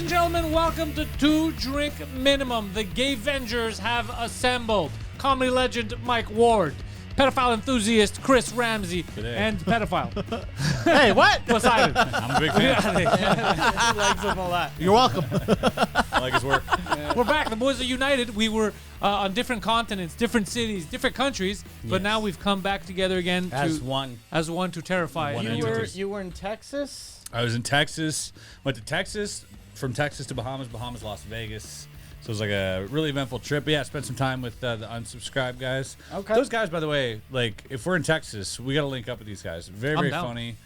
and gentlemen, welcome to Two Drink Minimum. The Gay Vengers have assembled. Comedy legend Mike Ward, pedophile enthusiast Chris Ramsay, and pedophile. Hey, what? Poseidon. I'm a big fan. He likes him a lot. You're welcome. I like his work. We're back. The boys are united. We were on different continents, different cities, different countries, but now we've come back together again As one to terrify. You were in Texas? I was in Texas. Went to Texas. From Texas to Bahamas. Bahamas, Las Vegas. So it was like a really eventful trip. But yeah, I spent some time with the unsubscribed guys. Okay. Those guys, by the way, like if we're in Texas, we got to link up with these guys. Very, very funny.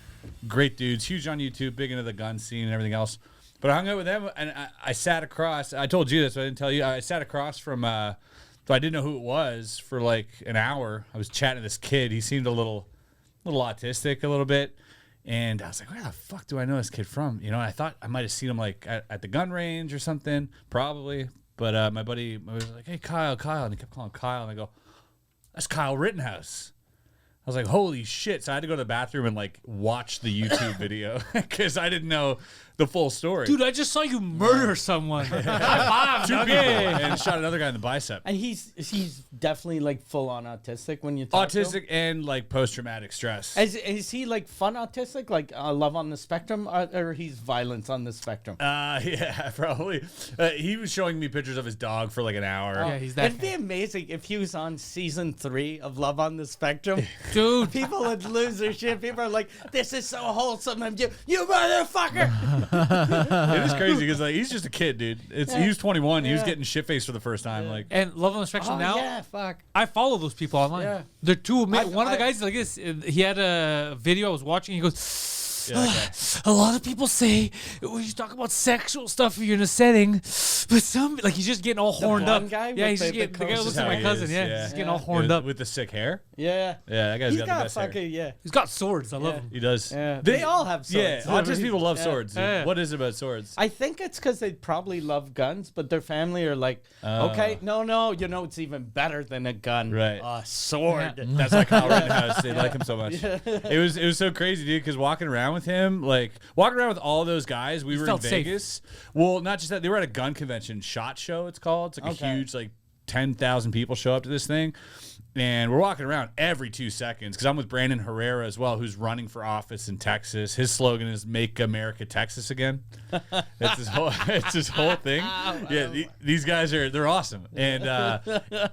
Great dudes. Huge on YouTube. Big into the gun scene and everything else. But I hung out with them, and I sat across. I told you this, but I didn't tell you. I sat across from, so I didn't know who it was for like an hour. I was chatting to this kid. He seemed a little autistic a little bit. And I was like, where the fuck do I know this kid from? You know, and I thought I might have seen him like at the gun range or something, probably. But my buddy was like, hey, Kyle. And he kept calling Kyle. And I go, that's Kyle Rittenhouse. I was like, holy shit. So I had to go to the bathroom and like watch the YouTube video because I didn't know the full story. Dude, I just saw you murder someone. High five, Two people, okay. and shot another guy in the bicep. And he's definitely like full on autistic when you talk to him. Autistic and like post-traumatic stress. Is he like fun autistic, like love on the spectrum, or he's violence on the spectrum? Yeah, probably. He was showing me pictures of his dog for like an hour. Yeah, he's that It'd be amazing if he was on season 3 of Love on the Spectrum. Dude. People would lose their shit. People are like, this is so wholesome. You motherfucker. It is crazy because like he's just a kid, dude. He was 21. He was getting shit-faced for the first time. Like, And Love on the Spectrum now, yeah, fuck. I follow those people online. Yeah. They're two. One of the guys is like this. He had a video I was watching. He goes, a lot of people say when you talk about sexual stuff, you're in a setting, but some he's just getting all horned up. Guy Yeah, he's just getting. The guy who looks like my cousin. Yeah, he's getting all horned up. with the sick hair. Yeah. Yeah, that guy's He's got got the best hair. fucking, yeah. He's got swords. I love him. He does. Yeah. They all have swords. Yeah, autistic people love swords. Dude. Yeah. What is it about swords? I think it's because they probably love guns, but their family are like, okay, no, you know, it's even better than a gun. Right. A sword. Yeah. That's like Kyle Rittenhouse. They like him so much. It was so crazy, dude. Because walking around with him, like walking around with all those guys, we were in felt safe. Vegas. Well, not just that, they were at a gun convention, SHOT Show. It's called. It's like a huge, like 10,000 people show up to this thing. And we're walking around every 2 seconds because I'm with Brandon Herrera as well, who's running for office in Texas. His slogan is "Make America Texas Again." It's his whole thing. These guys they're awesome. And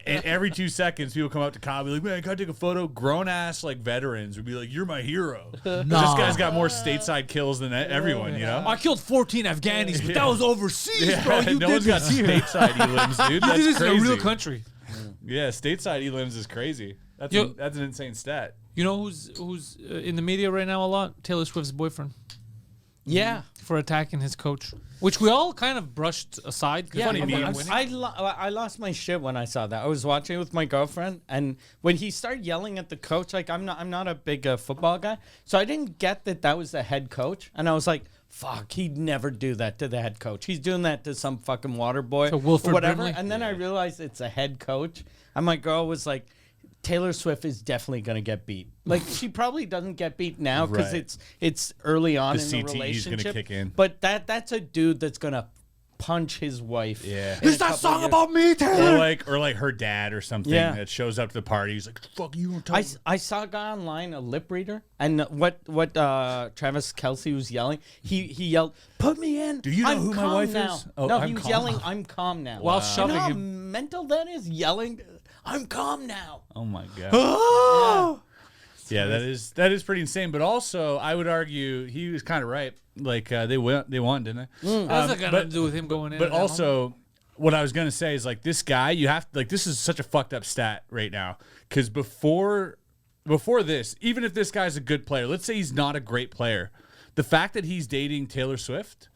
every 2 seconds, people come up to Kyle, be like, "Man, can I take a photo?" Grown ass like veterans would be like, "You're my hero." This guy's got more stateside kills than everyone. You know. I killed 14 Afghanis, but that was overseas, bro. You no did one's got this here. stateside elims, dude. You That's did this crazy. in a real country. Yeah, stateside elims is crazy. That's an insane stat. You know who's in the media right now a lot? Taylor Swift's boyfriend. Yeah. For attacking his coach, which we all kind of brushed aside. Yeah, Funny memes. I lost my shit when I saw that. I was watching it with my girlfriend, and when he started yelling at the coach, like I'm not a big football guy, so I didn't get that was the head coach, and I was like, fuck, he'd never do that to the head coach. He's doing that to some fucking water boy To Wilford or whatever. Brimley? And then I realized it's a head coach, and my girl was like, Taylor Swift is definitely gonna get beat. Like she probably doesn't get beat now because Right. it's early on The in the CTE is relationship. gonna kick in. But that's a dude that's gonna punch his wife. Yeah. in Is a that couple song years. about me, Taylor? Or like her dad or something that shows up to the party. He's like, "Fuck you!" I saw a guy online, a lip reader, and what Travis Kelce was yelling. He yelled, "Put me in." Do you know I'm who my calm wife now. is? Oh, no, I'm he was calm. yelling, "I'm calm now." While You shoving know how him. mental that is? Yelling, "I'm calm now." Oh my god. Oh! Yeah, that is pretty insane. But also, I would argue he was kind of right. Like they won, didn't they? That's not gonna do with him going in. But and out. also, what I was gonna say is like this guy, you have to, like this is such a fucked up stat right now because before this, even if this guy's a good player, let's say he's not a great player, the fact that he's dating Taylor Swift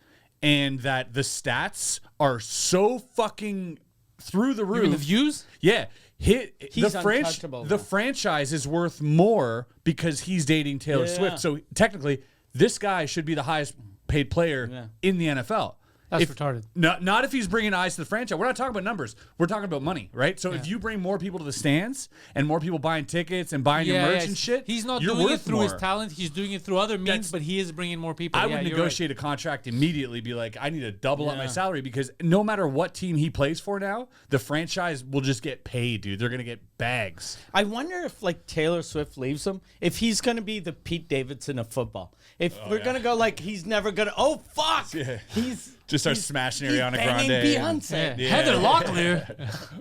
and that the stats are so fucking through the roof. You mean the views? Yeah. He's untouchable The now. franchise is worth more because he's dating Taylor Yeah. Swift. So technically, this guy should be the highest paid player in the NFL. That's retarded. Not if he's bringing eyes to the franchise. We're not talking about numbers. We're talking about money, right? So if you bring more people to the stands and more people buying tickets and buying your merch and shit, he's not you're doing it worth through more. his talent. He's doing it through other means, but he is bringing more people. I would negotiate a contract immediately, be like, I need to double up my salary, because no matter what team he plays for now, the franchise will just get paid, dude. They're going to get bags. I wonder if, like, Taylor Swift leaves him, if he's going to be the Pete Davidson of football. If we're going to go, like, he's never going to, oh, fuck. Yeah. He's just start smashing Ariana Grande. Beyonce. Yeah. Heather Locklear.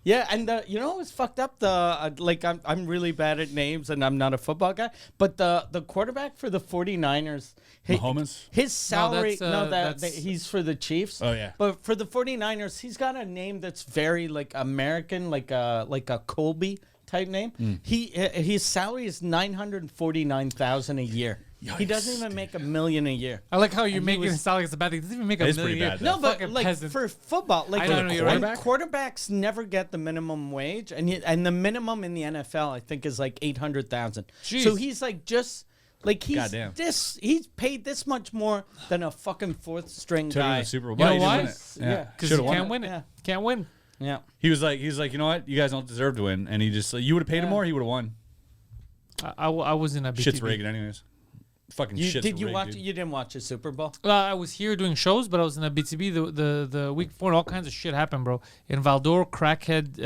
Yeah, and you know what's fucked up? I'm really bad at names, and I'm not a football guy. But the quarterback for the 49ers, Mahomes? his salary, that's he's for the Chiefs. Oh yeah. But for the 49ers, he's got a name that's very like American, like a Colby type name. His salary is $949,000 a year. Yikes, he doesn't even make $1 million a year. I like how you're making it sound like it's a bad thing. He doesn't even make $1 million a year. bad, No, but Fucking like peasant. for football, like I know, you're right. quarterbacks never get the minimum wage, and the minimum in the NFL I think is like $800,000. So he's like just like he's paid this much more than a fucking fourth string guy. The Super Bowl. You know He why? didn't win it. Yeah. Because you Should've won can't it. win it. Yeah. Can't win. Yeah. He was like, you know what? You guys don't deserve to win. And he just, you would have paid him more, he would have won. I was in a BTB. Shit's rigged anyways. Fucking shit's Did you rigged, watch? dude. You didn't watch the Super Bowl? I was here doing shows, but I was in a BTB the week before, and all kinds of shit happened, bro. In Valdor, crackhead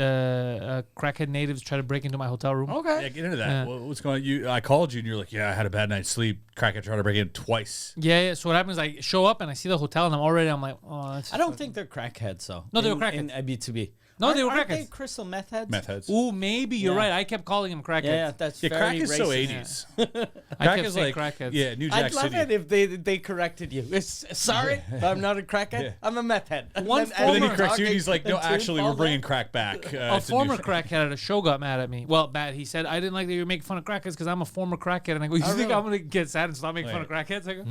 natives tried to break into my hotel room. Okay. Yeah, get into that. Yeah. What's going on? I called you and you're like, yeah, I had a bad night's sleep. Crackhead tried to break in twice. Yeah. So what happens? I show up and I see the hotel, and I'm like, oh, that's. I don't think they're crackheads though. No, they were in crackheads. B2B. No, they were Aren't crackheads. they crystal meth heads? Meth heads. Ooh, maybe you're Yeah. right. I kept calling them crackheads. Yeah, that's Yeah, very crack is so racist. 80s. I Crack kept is saying like, crackheads. yeah, New Jack I'd love City. it if they corrected you. Sorry, I'm not a crackhead. Yeah. I'm a meth head. One And But then he former- corrects you and he's like, talking no, actually, we're until bringing fall crack back. A It's former new- crackhead at a show got mad at me. Well, bad. He said, I didn't like that you're making fun of crackheads because I'm a former crackhead. And I go, you think really? I'm going to get sad and stop making fun of Wait. crackheads? I go,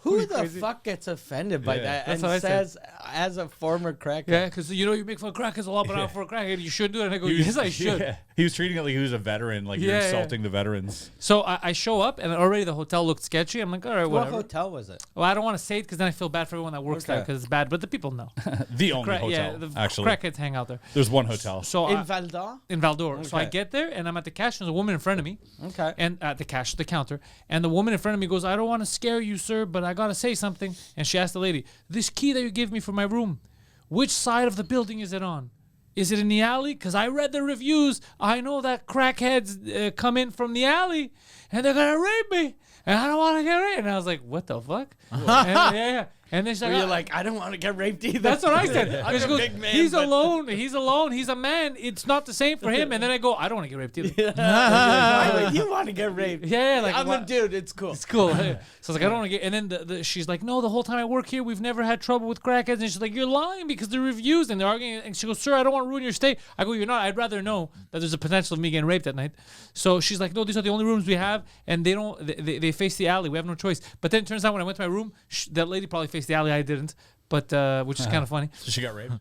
Who the crazy? fuck gets offended by Yeah. that That's and what I said. says, as a former crackhead? yeah, because you make fun of crackheads a lot, but I'm for a crackhead. You should do it. And I go, He was- yes, I should. Yeah. He was treating it like he was a veteran, like you're Yeah, yeah. insulting the veterans. So I show up, and already the hotel looked sketchy. I'm like, all right, What whatever. hotel was it? Well, I don't want to say it because then I feel bad for everyone that works there Okay. because it's bad, but the people know. The only hotel, Yeah, the actually. crackheads hang out there. There's one hotel. So In Valdor? in Valdor. So I Okay. get there, and I'm at the cash, and there's a woman in front of me. Okay. And at the counter, and the woman in front of me goes, I don't want to scare you, sir, but I gotta say something. And she asked the lady, this key that you gave me for my room, which side of the building is it on? Is it in the alley? Because I read the reviews. I know that crackheads come in from the alley, and they're gonna rape me, and I don't want to get raped. And I was like, what the fuck? Yeah. And then she's like, Were you like, I don't want to get raped either? that's what I said. I'm And she a goes, big man. he's but- alone. He's alone. He's a man. It's not the same for him. And then I go, I don't want to get raped either. Why would you want to get raped? Yeah, like I'm what- a dude. It's cool. It's cool. So I was like, I don't want to get. And then she's like, no, the whole time I work here, we've never had trouble with crackheads. And she's like, you're lying because the reviews and they're arguing. And she goes, sir, I don't want to ruin your stay. I go, you're not. I'd rather know that there's a potential of me getting raped at night. So she's like, no, these are the only rooms we have, and they don't. They face the alley. We have no choice. But then it turns out when I went to my room, that lady probably faced the alley. I didn't. But which is kind of funny. So she got raped.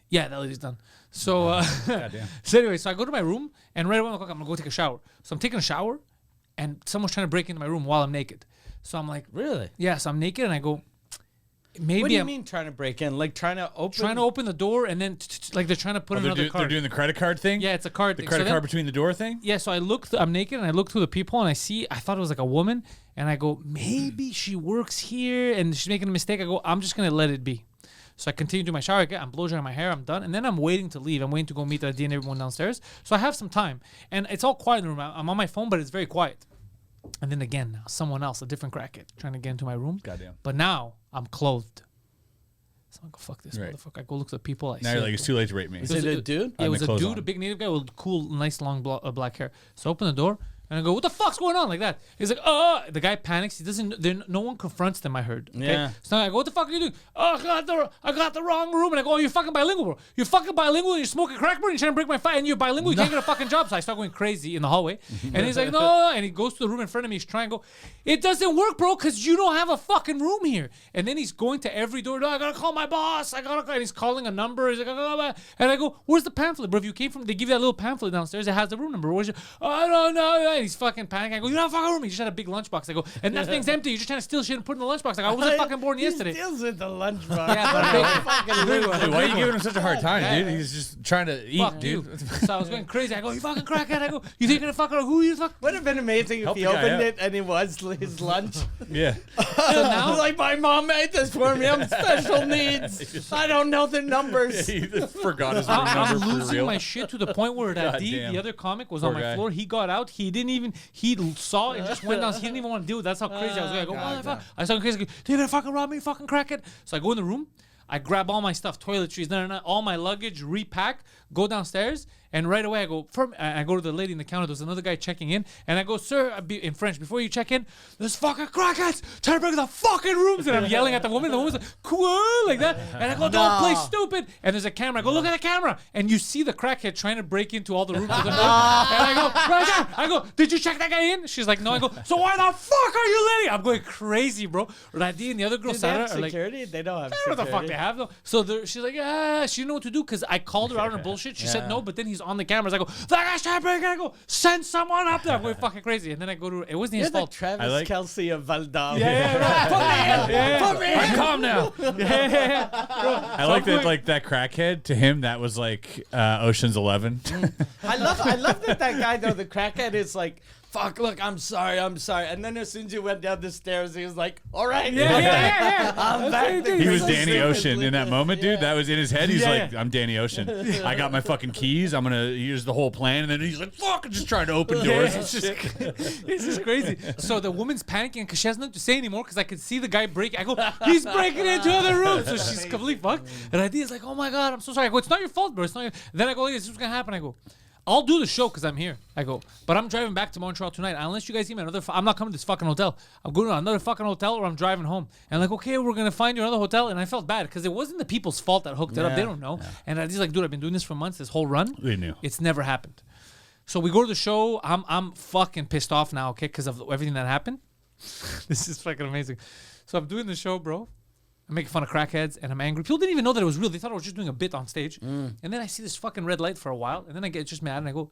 Yeah, that lady's done. So, Goddamn. so anyway, so I go to my room, and right at 1 o'clock, I'm gonna go take a shower. So I'm taking a shower, and someone's trying to break into my room while I'm naked. So I'm like, Really? yeah. So I'm naked, and I go, maybe What do you I'm mean trying to break in? Like trying to open? trying to open the door, and then like they're trying to put another They're card. doing the credit card thing? Yeah, it's a card. The thing. credit So then- card between the door thing? Yeah, so I look. I'm naked, and I look through the peephole, and I thought it was like a woman, and I go, maybe she works here, and she's making a mistake. I go, I'm just gonna let it be. So I continue to do my shower. I'm blow drying my hair. I'm done, and then I'm waiting to leave. I'm waiting to go meet Adi and everyone downstairs. So I have some time, and it's all quiet in the room. I'm on my phone, but it's very quiet. And then again, now someone else, a different crackhead, trying to get into my room. Goddamn. But now I'm clothed. So I go, fuck this Right. motherfucker. I go look at the people. I Now see you're like, it's too late to rape me. Is it a dude? Yeah, it I'm was the a clothes dude, on. a big native guy with cool, nice, long black hair. So I open the door and I go, "What the fuck's going on?" Like that. He's like, "Oh!" The guy panics. He doesn't. No one confronts them. I heard. Okay? Yeah. So I go, "What the fuck are you doing?" "Oh, I got the wrong room." And I go, "Oh, you're fucking bilingual, bro. You're fucking bilingual. And you're smoking crack, bro. And you're trying to break my fight. And you're bilingual. You can't get a fucking job." So I start going crazy in the hallway. And he's like, "No." And he goes to the room in front of me. He's trying to go. "It doesn't work, bro, because you don't have a fucking room here." And then he's going to every door. "No, I gotta call my boss. I gotta call." And he's calling a number. He's like, and I go, "Where's the pamphlet, bro? If you came from, they give you that little pamphlet downstairs. It has the room number. Where's your?" "I don't know." night. He's fucking panicking. I go, you're not fucking with me. You just had a big lunchbox. I go, and that thing's empty. You're just trying to steal shit and put it in the lunchbox. Like, I wasn't fucking born yesterday. He steals with the lunchbox. Dude, why are you giving him such a hard time, dude? He's just trying to eat, dude. So I was going crazy. I go, you fucking crackhead. I go, you think you're gonna fuck her? Who you fuck? Would have been amazing if he opened it and it was his lunch. Yeah. So now, like, my mom made this for me. I'm special needs. I don't know the numbers. He forgot his room I'm number for losing real. my shit to the point where that D, damn. the other comic, was Poor on my guy. floor. He got out. He saw and just went down. He didn't even want to deal with it. That's how crazy I was. I go, what the fuck? I started crazy. I go, you're gonna fucking rob me, fucking crackhead. So I go in the room. I grab all my stuff, toiletries, all my luggage, repack, go downstairs, and right away I go to the lady in the counter. There's another guy checking in, and I go, sir, in French, before you check in, there's fucking crackheads trying to break the fucking rooms, and I'm yelling at the woman. The woman's like, cool, like that, and I go, don't play stupid. And there's a camera. I go, look at the camera, and you see the crackhead trying to break into all the rooms. And I go, right there. I go, did you check that guy in? She's like, no. I go, so why the fuck are you letting? I'm going crazy, bro. Radhi and the other girl, Sarah, are like, security? They don't have I don't security. know what the fuck they have though. So she's like, she didn't know what to do because I called her out on her bullshit. She said no, but then he's on the cameras. I go, that guy's trying to break. I go, send someone up there. I'm going fucking crazy. And then I go to, it wasn't his You're the fault. Travis Kelce of Valdal. Put me in. I'm calm now. I like that, like that crackhead. To him, that was like Ocean's 11. I love that guy though. The crackhead is like, fuck, look, I'm sorry. And then as soon as you went down the stairs, he was like, all right. Yeah. I'm back. He was Danny Ocean in that moment, dude. That was in his head. He's like, I'm Danny Ocean. I got my fucking keys. I'm gonna use the whole plan. And then he's like, fuck, I'm just trying to open doors. It's just crazy. So the woman's panicking because she has nothing to say anymore because I could see the guy break. I go, he's breaking into other rooms. So she's completely fucked. And Idea's like, oh my God, I'm so sorry. I go, it's not your fault, bro. It's not your. Then I go, hey, this is what's gonna happen. I go, I'll do the show because I'm here. I go, but I'm driving back to Montreal tonight. Unless you guys give me another, I'm not coming to this fucking hotel. I'm going to another fucking hotel or I'm driving home. And like, okay, we're gonna find you another hotel. And I felt bad because it wasn't the people's fault that hooked it up. They don't know. And I just like, dude, I've been doing this for months. This whole run, They knew. It's never happened. So we go to the show. I'm fucking pissed off now, okay, because of everything that happened. This is fucking amazing. So I'm doing the show, bro. I'm making fun of crackheads, and I'm angry. People didn't even know that it was real. They thought I was just doing a bit on stage. And then I see this fucking red light for a while, and then I get just mad, and I go,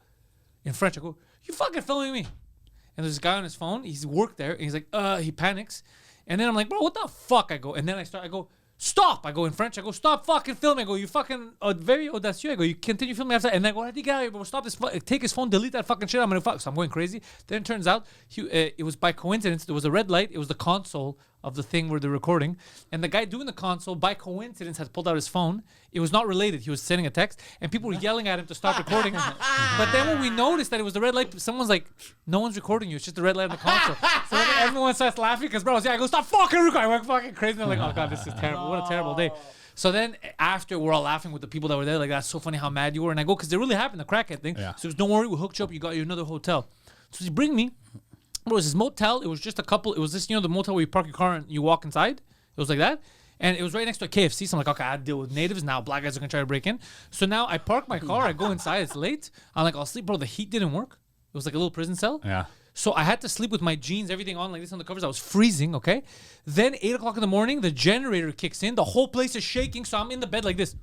in French, I go, you fucking filming me? And there's this guy on his phone. He's worked there, and he's like, he panics. And then I'm like, bro, what the fuck? I go, and then I go, stop. I go in French. I go, stop fucking filming. I go, you fucking very audacious. I go, you continue filming after. And I go, bro, stop this. Take his phone, delete that fucking shit. I'm gonna fuck. So I'm going crazy. Then it turns out it was by coincidence. There was a red light. It was the console of the thing where they're recording. And the guy doing the console, by coincidence, had pulled out his phone. It was not related. He was sending a text, and people were yelling at him to stop recording. But then when we noticed that it was the red light, someone's like, no one's recording you. It's just the red light on the console. So then everyone starts laughing because, bro, I go, stop fucking recording. I went fucking crazy. And I'm like, oh, God, this is terrible. What a terrible day. So then after, we're all laughing with the people that were there. Like, that's so funny how mad you were. And I go, because it really happened, the crackhead thing. Yeah. So don't worry, we hooked you up. You got you another hotel. So they bring me. It was this motel. It was just a couple. It was this, the motel where you park your car and you walk inside. It was like that. And it was right next to a KFC. So I'm like, okay, I deal with natives. Now black guys are going to try to break in. So now I park my car. I go inside. It's late. I'm like, I'll sleep. Bro, the heat didn't work. It was like a little prison cell. Yeah. So I had to sleep with my jeans, everything on like this on the covers. I was freezing, okay? Then 8 o'clock in the morning, the generator kicks in. The whole place is shaking. So I'm in the bed like this.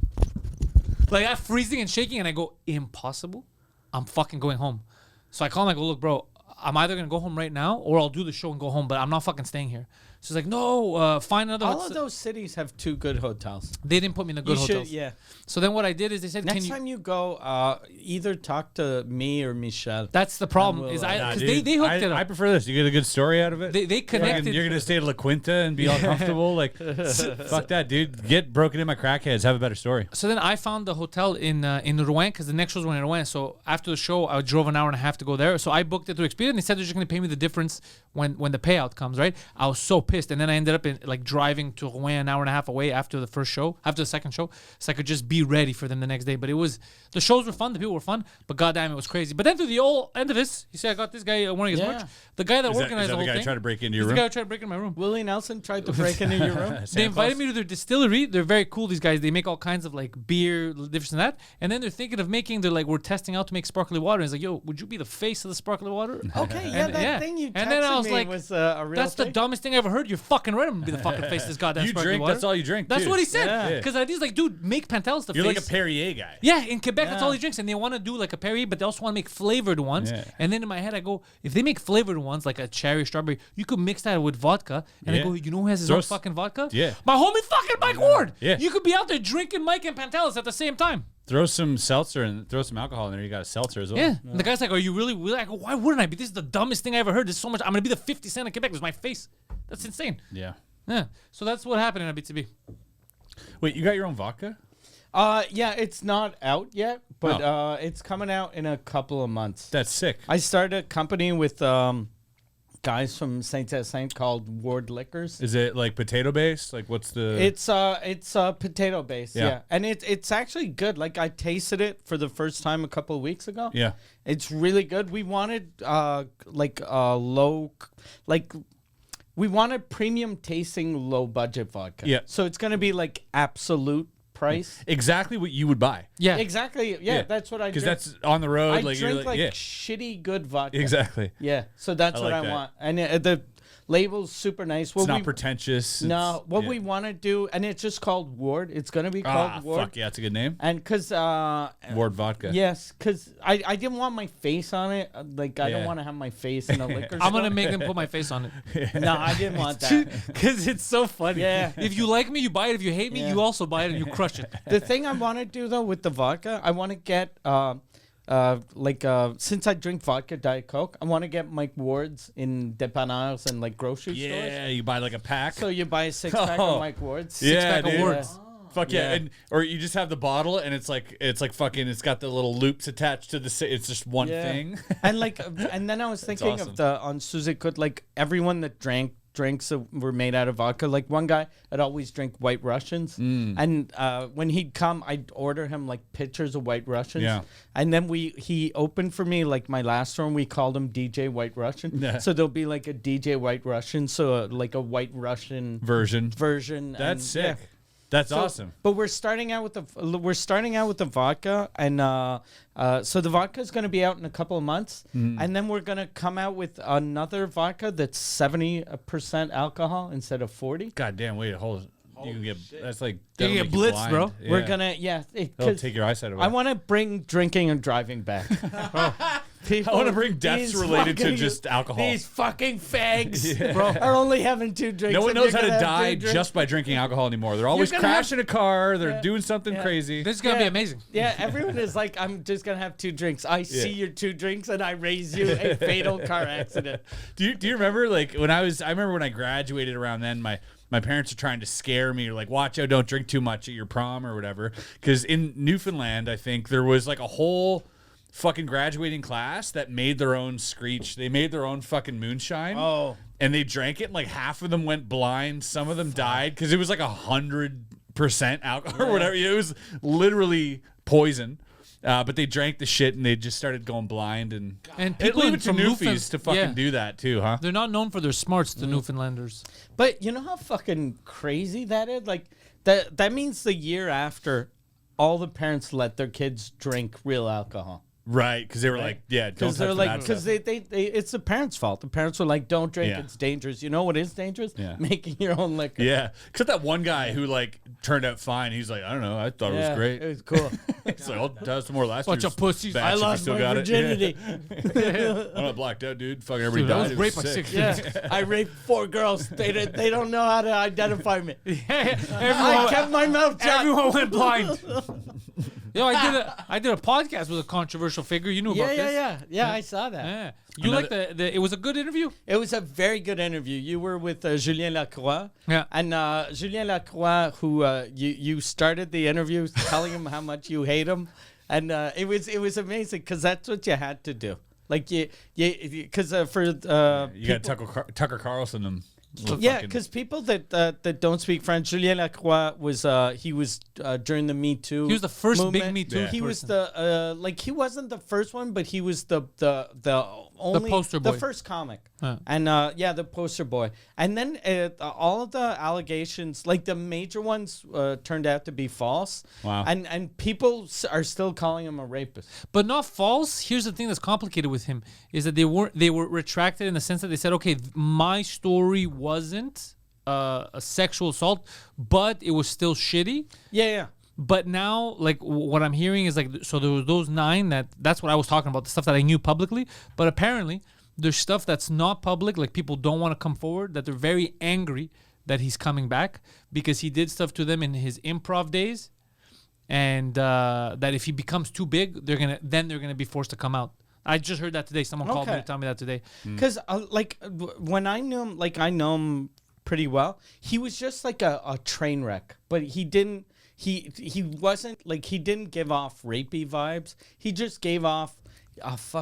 Like I'm freezing and shaking. And I go, impossible. I'm fucking going home. So I call him. I go, look, bro, I'm either going to go home right now or I'll do the show and go home. But I'm not fucking staying here. So he's like, no, find another. All of those cities have 2 good hotels. They didn't put me in the good hotels. Yeah. So then what I did is they said, next time you go, either talk to me or Michelle. That's the problem. Because they hooked it up. I prefer this. You get a good story out of it. They connected. You're gonna stay at La Quinta and be all comfortable. Like, fuck that, dude. Get broken in by crackheads. Have a better story. So then I found the hotel in Rouen because the next shows were in Rouen. So after the show, I drove an hour and a half to go there. So I booked it through Expedia, and they said they're just gonna pay me the difference when the payout comes. Right? I was so pissed, and then I ended up driving to Rouen an hour and a half away after the second show, so I could just be ready for them the next day. But the shows were fun, the people were fun, but goddamn, it was crazy. But then through the whole end of this, you see, I got this guy wearing his merch. The guy that organized the whole thing. The guy tried to break into your room. The guy who tried to break into my room. Willie Nelson tried to break into your room. They invited me to their distillery. They're very cool. These guys, they make all kinds of like beer, this and that. And then they're thinking of we're testing out to make sparkly water. And it's like, yo, would you be the face of the sparkly water? Okay, that thing you texted and then I was me like, was a real that's thing? the dumbest thing I ever heard. word, you're fucking right. I'm gonna be the fucking face of this goddamn You sparkling drink, water. that's all you drink, That's too. what he said. Yeah. Because he's like, dude, make Pantelis the You're face. like a Perrier guy. Yeah, in Quebec, that's Yeah. all he drinks, and they want to do like a Perrier, but they also want to make flavored ones. Yeah. And then in my head, I go, if they make flavored ones like a cherry, strawberry, you could mix that with vodka. And I Yeah. go, you know who has his Throw own s- fucking vodka? Yeah. My homie fucking Mike Ward. Yeah. You could be out there drinking Mike and Pantelis at the same time. Throw some seltzer and throw some alcohol in there. You got a seltzer as well. Yeah. And the guy's like, are you really? I go, why wouldn't I be? This is the dumbest thing I ever heard. There's so much. I'm gonna be the 50 Cent of Quebec. There's my face. That's insane. Yeah. Yeah. So that's what happened in BTB. Wait, you got your own vodka? Yeah, it's not out yet, but Oh. it's coming out in a couple of months. That's sick. I started a company with guys from Saint-Hyacinthe called Ward Liquors. Is it like potato based? Like what's the? It's potato based, Yeah. yeah. And it's actually good. Like I tasted it for the first time a couple of weeks ago. Yeah. It's really good. We wanted we wanted premium tasting low budget vodka. Yeah. So it's gonna be like absolute price. Exactly what you would buy. Yeah. Exactly. Yeah, that's what I Because drink. that's on the road. I like drink you're like yeah. shitty good vodka. Exactly. Yeah. So that's I what like I that. want. And the label's super nice. It's not pretentious. No, It's- what yeah. we want to do, and it's just called Ward. It's gonna be called Ward. Fuck yeah, it's a good name. And because Ward vodka. yes, because I didn't want my face on it. Like I don't Yeah. want to have my face in a liquor I'm gonna store. make them put my face on it. No, I didn't want that. Because it's so funny. Yeah. If you like me, you buy it. If you hate me, Yeah. you also buy it and you crush it. The thing I want to do though with the vodka, I want to get since I drink vodka Diet Coke, I want to get Mike Ward's in dépanneurs and like grocery stores. Yeah, you buy like a pack. So you buy a 6-pack Oh. of Mike Ward's. yeah, Six-pack of dude. Words. Fuck yeah. Yeah. And or you just have the bottle and it's like fucking it's got the little loops attached to the it's just one Yeah. thing. And like, and then I was thinking awesome. of the on Suzekut, like everyone that drinks that were made out of vodka. Like one guy had always drink White Russians, and when he'd come, I'd order him like pitchers of White Russians. Yeah. And then he opened for me like my last one. We called him DJ White Russian. Yeah. So there'll be like a DJ White Russian, so like a White Russian Version. version. That's and, sick. yeah. That's So- awesome. But we're starting out with the vodka, and so the vodka is going to be out in a couple of months, and then we're going to come out with another vodka that's 70% alcohol instead of 40. God damn, wait, hold. You can get that's like You that'll get make you blitzed, blind. bro. Yeah. We're gonna That'll 'cause take your eyesight away. I want to bring drinking and driving back. People, I want to bring deaths these related to fucking- just alcohol. These fucking fags, bro, are only having 2 drinks. No one and knows you're how to gonna have die 2 drinks. just by drinking alcohol anymore. They're always gonna have- crashing a car. They're Yeah. doing something Yeah. crazy. This is going to be amazing. Yeah, everyone is like, I'm just gonna have 2 drinks. I see your 2 drinks and I raise you a fatal car accident. Do you remember like when I remember when I graduated around then my parents are trying to scare me, like watch out, don't drink too much at your prom or whatever. Because in Newfoundland, I think there was like a whole fucking graduating class that made their own screech. They made their own fucking moonshine. Oh. And they drank it and like half of them went blind. Some of them died because it was like 100% alcohol or whatever. It was literally poison. But they drank the shit and they just started going blind and people leave it to from Newfies to fucking yeah. do that too, huh? They're not known for their smarts, the Newfoundlanders. But you know how fucking crazy that is? Like that means the year after all the parents let their kids drink real alcohol. Right, because they were like, yeah, don't Because touch they're the like, bad because stuff. they it's the parents' fault. The parents were like, don't drink, Yeah. it's dangerous. You know what is dangerous? Yeah. Making your own liquor. Yeah, except that one guy who like turned out fine. He's like, I don't know, I thought it was great. It was cool. It's like, I'll test some more last Bunch year's of pussies. batch I if you lost still my got virginity. it. I'm not blacked out, dude. Fucking everybody Dude, I died. was It raped by sick. 16. Yeah, I raped 4 girls. They don't know how to identify me. I everyone, kept my mouth shut. everyone went blind. Yo, I did a podcast with a controversial figure. You knew about this. Yeah, I saw that. Yeah. You like the it was a good interview? It was a very good interview. You were with Julien Lacroix. Yeah. And Julien Lacroix, who you started the interview telling him how much you hate him. And it was amazing because that's what you had to do. Like, because for You got Tucker Carlson them. yeah, because people that don't speak French, Julien Lacroix was during the Me Too. He was the first movement. big Me Too. Yeah. He was person. he wasn't the first one, but he was the only poster boy. the first comic. And the poster boy. And then all of the allegations, like the major ones, turned out to be false. Wow. And people are still calling him a rapist. But not false. Here's the thing that's complicated with him is that they were retracted in the sense that they said, okay, my story wasn't a sexual assault, but it was still shitty. Yeah. But now, like, what I'm hearing is, like, so there was those 9 that's what I was talking about, the stuff that I knew publicly. But apparently, there's stuff that's not public, like people don't want to come forward, that they're very angry that he's coming back because he did stuff to them in his improv days. And that if he becomes too big, they're gonna be forced to come out. I just heard that today. Someone called me to tell me that today. Because, when I knew him, I know him pretty well, he was just like a train wreck. But he didn't... He wasn't he didn't give off rapey vibes. He just gave off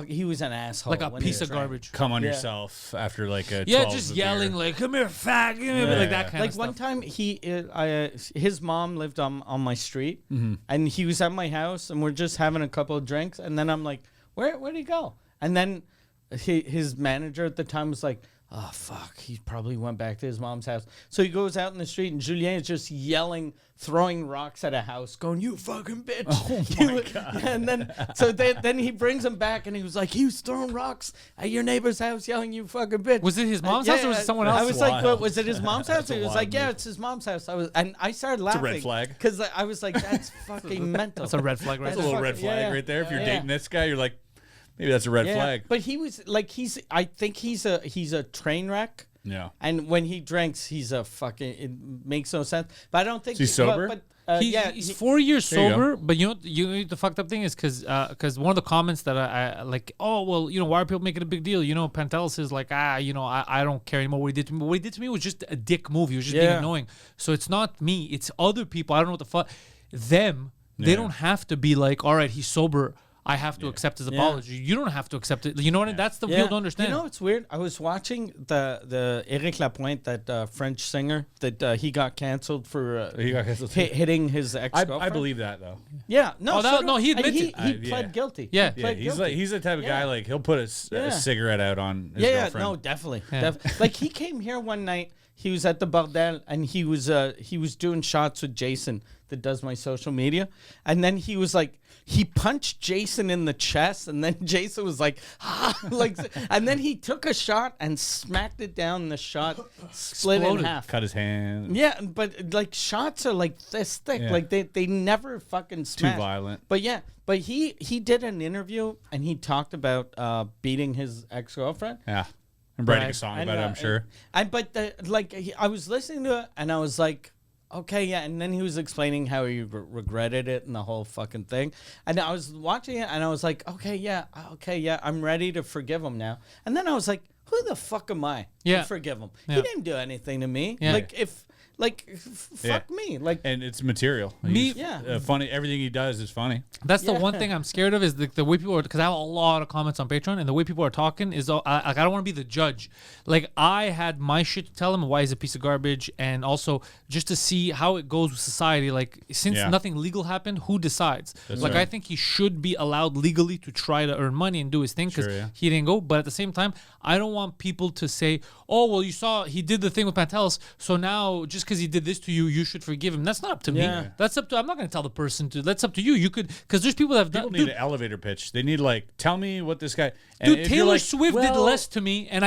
he was an asshole. Like a piece of garbage. Come on yourself after a 12 just yelling beer. Come here, fag, like that kind of stuff. One time his mom lived on my street, and he was at my house, and we're just having a couple of drinks, and then I'm like, where'd he go? And then his manager at the time was like, oh, fuck, he probably went back to his mom's house. So he goes out in the street, and Julien is just yelling, throwing rocks at a house, going, you fucking bitch. Oh, my God. And then he brings him back, and he was like, he was throwing rocks at your neighbor's house, yelling, you fucking bitch. Was it his mom's house or was it someone else? I was like, what, was it his mom's house? He was like, yeah, it's his mom's house. I started laughing. It's a red flag. Because I was like, that's fucking mental. That's a red flag, right? That's a little red flag right there. If you're dating this guy, you're like, maybe that's a red flag. But he was I think he's a train wreck. Yeah. And when he drinks, he's a fucking... It makes no sense. But I don't think... Is he sober? But, he's 4 years There you go. sober, but you know the fucked up thing is because one of the comments that I like, oh, well, why are people making a big deal? Pantelis is like, I don't care anymore what he did to me. What he did to me was just a dick move. He was just being annoying. So it's not me. It's other people. I don't know what the fuck. They don't have to be like, all right, he's sober, I have to accept his apology. You don't have to accept it. You know what I mean? That's the people don't understand. You know what's weird? I was watching the Eric Lapointe, that French singer, that he got canceled for hitting his ex-girlfriend. I believe that, though. Yeah. No, he admits it. He pled guilty. Yeah. He's the type of guy, he'll put a cigarette out on his girlfriend. No, definitely. Like, he came here one night, he was at the Bordel, and he was doing shots with Jason that does my social media, and then he was like, he punched Jason in the chest, and then Jason was like, and then he took a shot and smacked it down. The shot split in half. Cut his hand. Yeah, but shots are like this thick. Yeah. Like they never fucking smash. Too violent. But he did an interview, and he talked about beating his ex-girlfriend. Yeah. I'm writing a song about it, I'm sure. I was listening to it, and I was like, okay, yeah. And then he was explaining how he regretted it and the whole fucking thing. And I was watching it, and I was like, okay, yeah, I'm ready to forgive him now. And then I was like, who the fuck am I to forgive him? Yeah. He didn't do anything to me. Yeah. Fuck me. And it's material. Funny. Everything he does is funny. That's the one thing I'm scared of is the way people are, because I have a lot of comments on Patreon, and the way people are talking is, I don't want to be the judge. Like, I had my shit to tell him why he's a piece of garbage, and also just to see how it goes with society. Like, since nothing legal happened, who decides? Right. I think he should be allowed legally to try to earn money and do his thing, because he didn't go. But at the same time, I don't want people to say, oh, well, you saw he did the thing with Pantelis, so now just because he did this to you, you should forgive him. That's not up to me. That's up to, I'm not going to tell the person to, that's up to you. You could, because there's people that have done. People need an elevator pitch. They need, tell me what this guy. And dude, Taylor Swift did less to me, and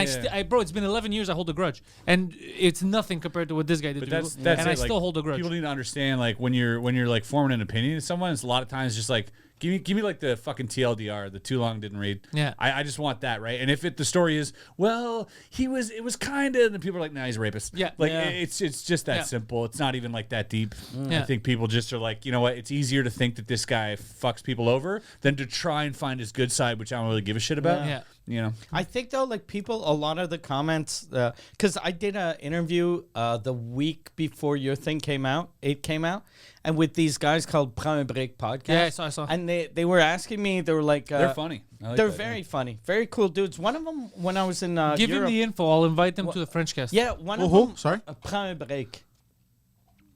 bro, it's been 11 years I hold a grudge. And it's nothing compared to what this guy did to me. And I still hold a grudge. People need to understand, when you're forming an opinion of someone, it's a lot of times just give me the fucking TLDR, the too long didn't read. Yeah. I just want that, right? And if the story is, well, it was kind of, and people are like, nah, he's a rapist. Yeah. It's just that simple. It's not even that deep. I think people just are like, you know what? It's easier to think that this guy fucks people over than to try and find his good side, which I don't really give a shit about. Yeah. You know, I think though, people, a lot of the comments, because I did an interview the week before your thing came out, and with these guys called Prends un Break podcast. Yeah, I saw. And they were asking me, they were like, they're funny. They're very funny, very cool dudes. One of them, when I was in give Europe, him the info. I'll invite them to the French cast. Yeah, one of them. Sorry, Prends un Break.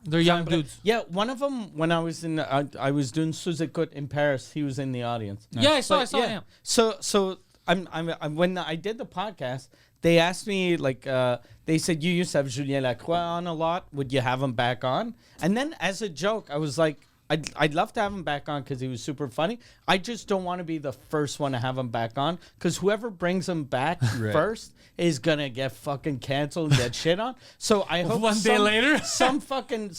They're young dudes. Yeah, one of them, when I was I was doing Sous Écoute in Paris, he was in the audience. Nice. Yeah, I saw him. So I'm when I did the podcast, they asked me like they said you used to have Julien Lacroix on a lot. Would you have him back on? And then as a joke, I was like, I'd love to have him back on because he was super funny. I just don't want to be the first one to have him back on because whoever brings him back first is gonna get fucking canceled and get shit on. So I hope one day later, some fucking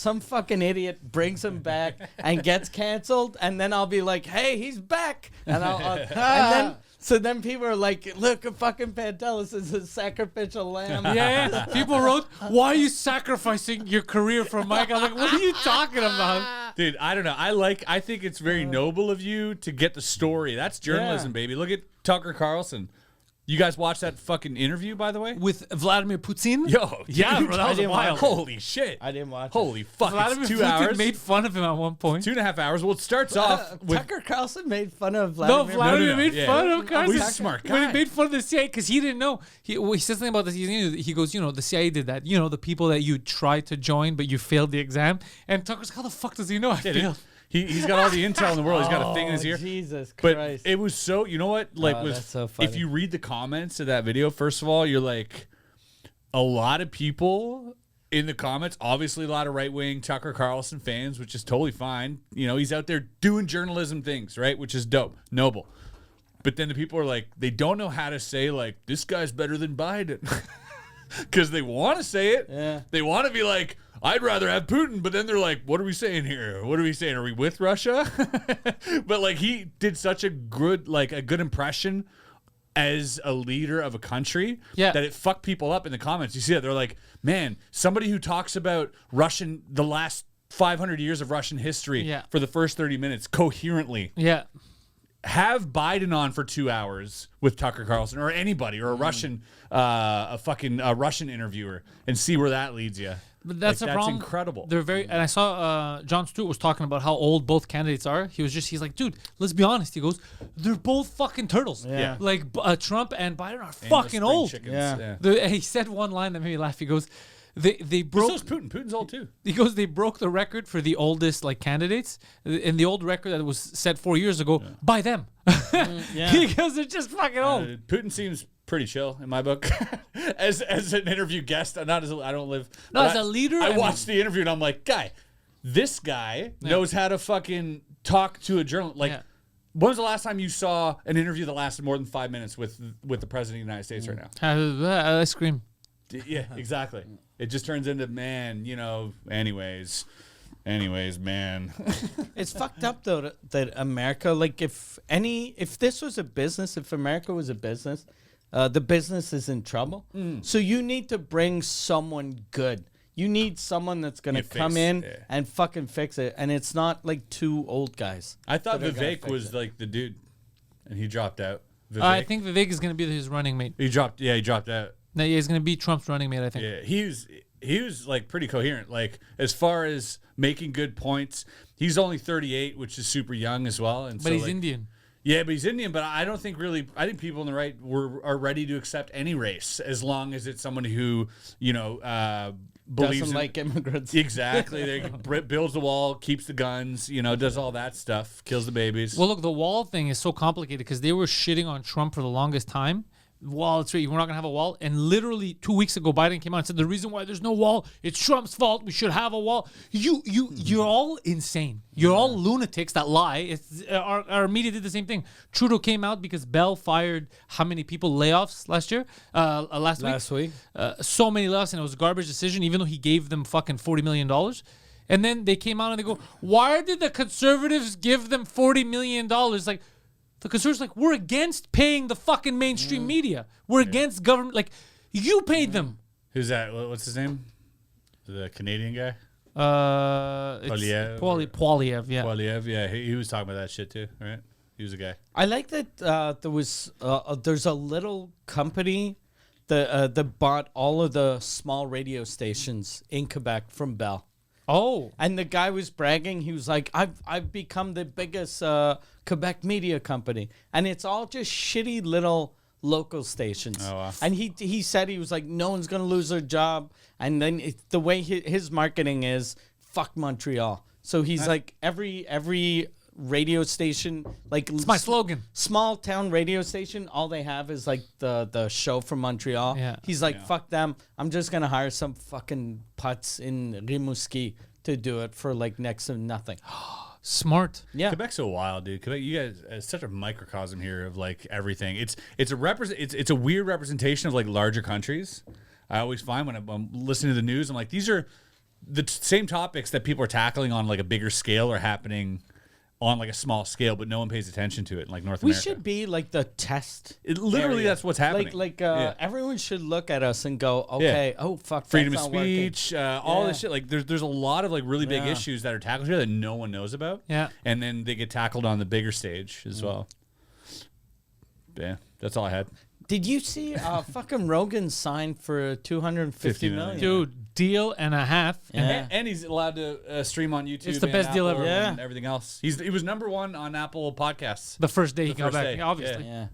idiot brings him back and gets canceled, and then I'll be like, hey, he's back, and So then people are like, look, a fucking Pantelis is a sacrificial lamb. Yeah. People wrote, why are you sacrificing your career for Mike? I'm like, what are you talking about? Dude, I don't know. I think it's very noble of you to get the story. That's journalism, baby. Look at Tucker Carlson. You guys watched that fucking interview, by the way? With Vladimir Putin? Yo, yeah, bro, that was wild. Holy shit. I didn't watch Holy fuck, Vladimir it's 2 Putin hours. made fun of him at one point. 2.5 hours. Well, it starts off with... Tucker Carlson made fun of Vladimir. Vladimir made fun of Carlson. He's a smart guy. When he made fun of the CIA, because he didn't know. He said something about this. He goes, the CIA did that. The people that you tried to join, but you failed the exam. And Tucker's, how the fuck does he know I failed? He's got all the intel in the world. He's got a thing in his ear. Jesus But Christ. it was so, you know what? Like, that's so funny. if you read the comments to that video, first of all, you're like, a lot of people in the comments, obviously a lot of right-wing Tucker Carlson fans, which is totally fine. He's out there doing journalism things, right? Which is dope, noble. But then the people are like, they don't know how to say, like, this guy's better than Biden. Because they want to say it. Yeah. They want to be like, I'd rather have Putin. But then they're like, what are we saying here? What are we saying? Are we with Russia? But like he did such a good impression as a leader of a country that it fucked people up in the comments. You see that? They're like, man, somebody who talks about the last 500 years of Russian history for the first 30 minutes coherently. Yeah. Have Biden on for 2 hours with Tucker Carlson or anybody or a Russian, Russian interviewer and see where that leads you. But that's a problem. That's incredible. They're and I saw Jon Stewart was talking about how old both candidates are. He's like, dude, let's be honest. He goes, they're both fucking turtles. Yeah. Like Trump and Biden are fucking old. Yeah. He said one line that made me laugh. He goes, they broke. So is Putin. Putin's old too. He goes, they broke the record for the oldest candidates, and the old record that was set 4 years ago by them. He goes, they're just fucking old. Putin seems pretty chill in my book. as an interview guest, not as I don't live. As a leader. I watched the interview and I'm like, this guy knows how to fucking talk to a journalist. Like, when was the last time you saw an interview that lasted more than 5 minutes with the president of the United States right now? I scream. Yeah, exactly. It just turns into, man, anyways, man. It's fucked up though that America, like if this was a business, if America was a business, the business is in trouble. So you need to bring someone good. You need someone that's gonna come in and fucking fix it, and it's not like two old guys. I thought Vivek was like the dude, and he dropped out. I think Vivek is gonna be his running mate. He dropped out. No, he's gonna be Trump's running mate. I think. Yeah, he was like pretty coherent. Like as far as making good points, he's only 38, which is super young as well. And but he's Indian. Yeah, but he's Indian. But I don't think really. I think people on the right are ready to accept any race as long as it's someone who believes doesn't like immigrants. Exactly. They builds the wall, keeps the guns. Does all that stuff, kills the babies. Well, look, the wall thing is so complicated because they were shitting on Trump for the longest time. Wall, it's right. We're not gonna have a wall. And literally 2 weeks ago, Biden came out and said the reason why there's no wall, it's Trump's fault. We should have a wall. You're all insane. You're all lunatics that lie. Our media did the same thing. Trudeau came out because Bell fired how many people layoffs last year? Last week. So many layoffs, and it was a garbage decision. Even though he gave them fucking $40 million. And then they came out and they go, why did the Conservatives give them $40 million? Like. The conservatives we're against paying the fucking mainstream media. We're against government. Like, you paid them. Who's that? What's his name? The Canadian guy? Poiliev. Poiliev, yeah. Poiliev, yeah. He was talking about that shit too, right? He was a guy. I like that there's a little company that bought all of the small radio stations in Quebec from Bell. Oh. And the guy was bragging. He was like, I've become the biggest Quebec media company. And it's all just shitty little local stations. Oh, wow. And he said, he was like, no one's going to lose their job. And then the way his marketing is, fuck Montreal. So he's like, every radio station, like It's my slogan. Small town radio station. All they have is like the show from Montreal. Yeah. He's like, fuck them. I'm just gonna hire some fucking putz in Rimouski to do it for like next to nothing. Smart. Yeah. Quebec's so wild, dude. Quebec, you guys, it's such a microcosm here of like everything. It's a weird representation of like larger countries. I always find when I'm listening to the news, I'm like, these are the same topics that people are tackling on like a bigger scale are happening on like a small scale, but no one pays attention to it in like North America. We should be like the test. Literally, area. that's what's happening. Everyone should look at us and go, okay, oh fuck, freedom of that's not speech, all this shit. Like there's a lot of like really big issues that are tackled here that no one knows about. Yeah. And then they get tackled on the bigger stage as well. Yeah, that's all I had. Did you see fucking Rogan signed for $250 million? Dude, deal and a half. Yeah. And he's allowed to stream on YouTube. It's the and best deal Apple ever. And everything else. He was #1 on Apple Podcasts. The first day he got first back. day. Yeah, obviously. Yeah.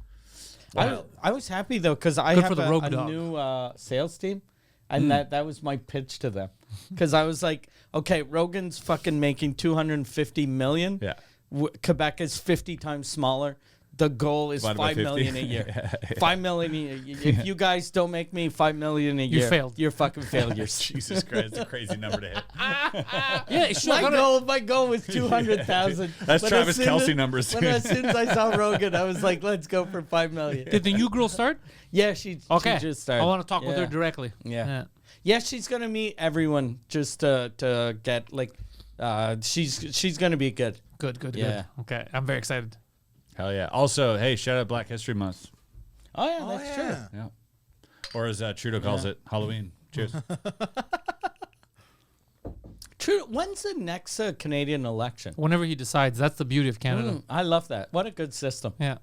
Wow. I was happy though because I Good have for the Rogue a Dog. new sales team, and that was my pitch to them. Because I was like, okay, Rogan's fucking making $250 million. Yeah. Quebec is 50 times smaller. The goal is Divided by 5 million 50. a year. 5 million a year. If you guys don't make me 5 million a year, failed. You're fucking failures. Jesus Christ, it's a crazy number to hit. Yeah, sure. My goal was 200,000. That's But Travis as soon Kelce as- numbers. But as soon as I saw Rogan, I was like, let's go for 5 million. Did the new girl start? Yeah, she just started. I want to talk with her Yeah. directly. Yeah. Yeah, she's gonna meet everyone just to get like, she's gonna be good. Good. Yeah. Okay, I'm very excited. Hell yeah. Also, hey, shout out Black History Month. Oh yeah, that's true. Yeah. Or as Trudeau calls it, Halloween. Cheers. True. When's the next Canadian election? Whenever he decides, that's the beauty of Canada. I love that. What a good system. Yeah.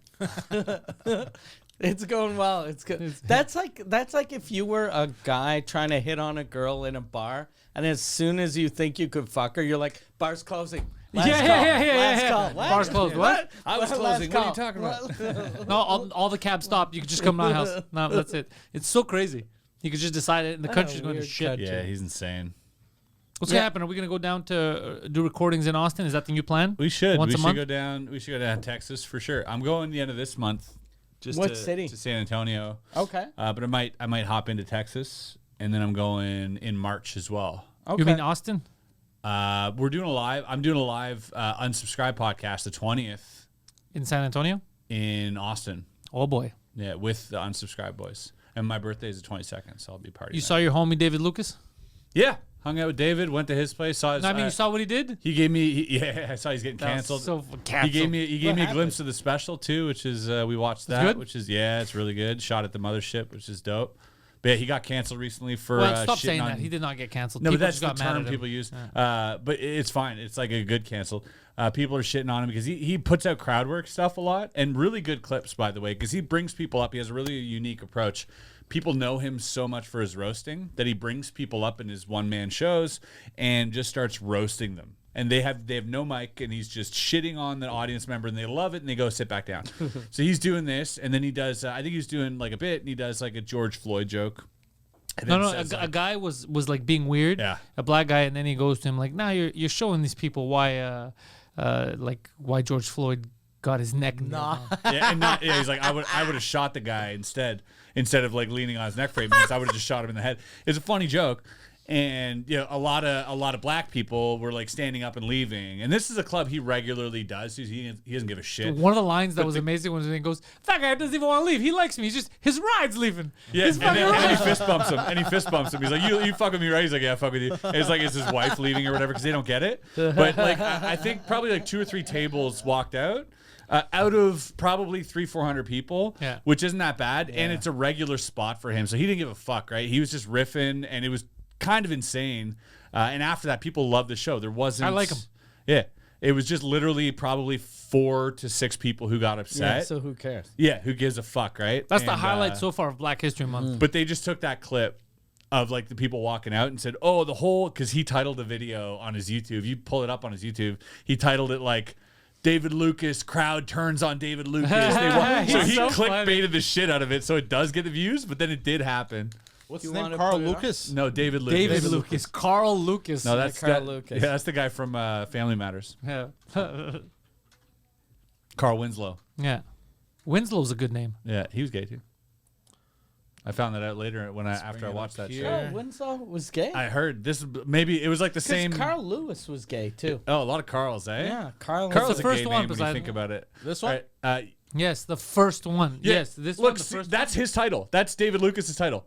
It's going well. It's good. That's like if you were a guy trying to hit on a girl in a bar, and as soon as you think you could fuck her, you're like, bar's closing. Last call. Last call. What? Bar's closed. What? I was Last closing. What are you call. talking about? No, all the cabs stopped. You could just come to my house. No, that's it. It's so crazy. You could just decide it, and the country's going to weird shit. country. Yeah, he's insane. What's going to happen? Are we going to go down to do recordings in Austin? Is that the new plan? We should. Once We a should month? go down. We should go down to Texas for sure. I'm going the end of this month. Just What to, city? To San Antonio. Okay. But I might hop into Texas, and then I'm going in March as well. Okay. You mean Austin? We're doing a live. I'm doing a live unsubscribe podcast the 20th In San Antonio? in Austin. Oh, boy. Yeah, with the unsubscribe boys. And my birthday is the 22nd, so I'll be partying. You saw your homie David Lucas? Yeah, hung out with David. Went to his place. Saw his. No, I mean, you saw what he did? He gave me. Yeah, I saw he's getting That was canceled. so He canceled. gave me. He gave What me a happened? glimpse of the special too, which is we watched that. good? Which is it's really good. Shot at the mothership, which is dope. But yeah, he got canceled recently for. Well, stop shitting saying on, that. He did not get canceled. No, People but that's just the got mad term at him. people use. But it's fine. It's like a good cancel. People are shitting on him because he puts out crowd work stuff a lot and really good clips, by the way, because he brings people up. He has a really unique approach. People know him so much for his roasting that he brings people up in his one-man shows and just starts roasting them. And they have no mic, and he's just shitting on the audience member, and they love it, and they go sit back down. So he's doing this, and then he does. I think he's doing like a bit, and he does like a George Floyd joke. And No, then no, says, a like, guy was like being weird. Yeah. A black guy, and then he goes to him like, "Nah, you're showing these people why George Floyd got his neck." Nah. He's like, I would have shot the guy instead of like leaning on his neck for 8 minutes. I would have just shot him in the head. It's a funny joke. And a lot of black people were like standing up and leaving. And this is a club he regularly does. He doesn't give a shit. One of the lines that was amazing was when he goes, "That guy doesn't even want to leave. He likes me. He's just his ride's leaving." Yeah, His fucking and he ride." fist bumps him. He's like, you fuck with me, right? He's like, yeah, I fuck with you. And it's like it's his wife leaving or whatever because they don't get it. But like I think probably like 2 or 3 tables walked out. Out of probably 300-400 people, which isn't that bad, and it's a regular spot for him, so he didn't give a fuck, right? He was just riffing, and it was kind of insane. And after that, people loved the show. There wasn't. I like him. Yeah, it was just literally probably 4 to 6 people who got upset. Yeah, so who cares? Yeah, who gives a fuck, right? That's the highlight so far of Black History Month. But they just took that clip of like the people walking out and said, "Oh, the whole," because he titled the video on his YouTube. You pull it up on his YouTube. He titled it like, David Lucas, crowd turns on David Lucas. So he so clickbaited the shit out of it, so it does get the views, but then it did happen. What's You his name? wanna Carl put it up? Lucas? No, David Lucas. David Lucas. Carl Lucas. No, that's Carl that, Lucas. Yeah, that's the guy from Family Matters. Yeah. Carl Winslow. Yeah. Winslow's a good name. Yeah, he was gay too. I found that out later after I watched that show. Oh, Winslow was gay? I heard this. Maybe it was like the same. Carl Lewis was gay, too. Oh, a lot of Carls, eh? Yeah, Carl Carl's was the the first first one one, when you Poseidon. think about it. This one? Yes, the first one. Yeah, Yes, this look, one. The first that's his title. That's David Lucas's title.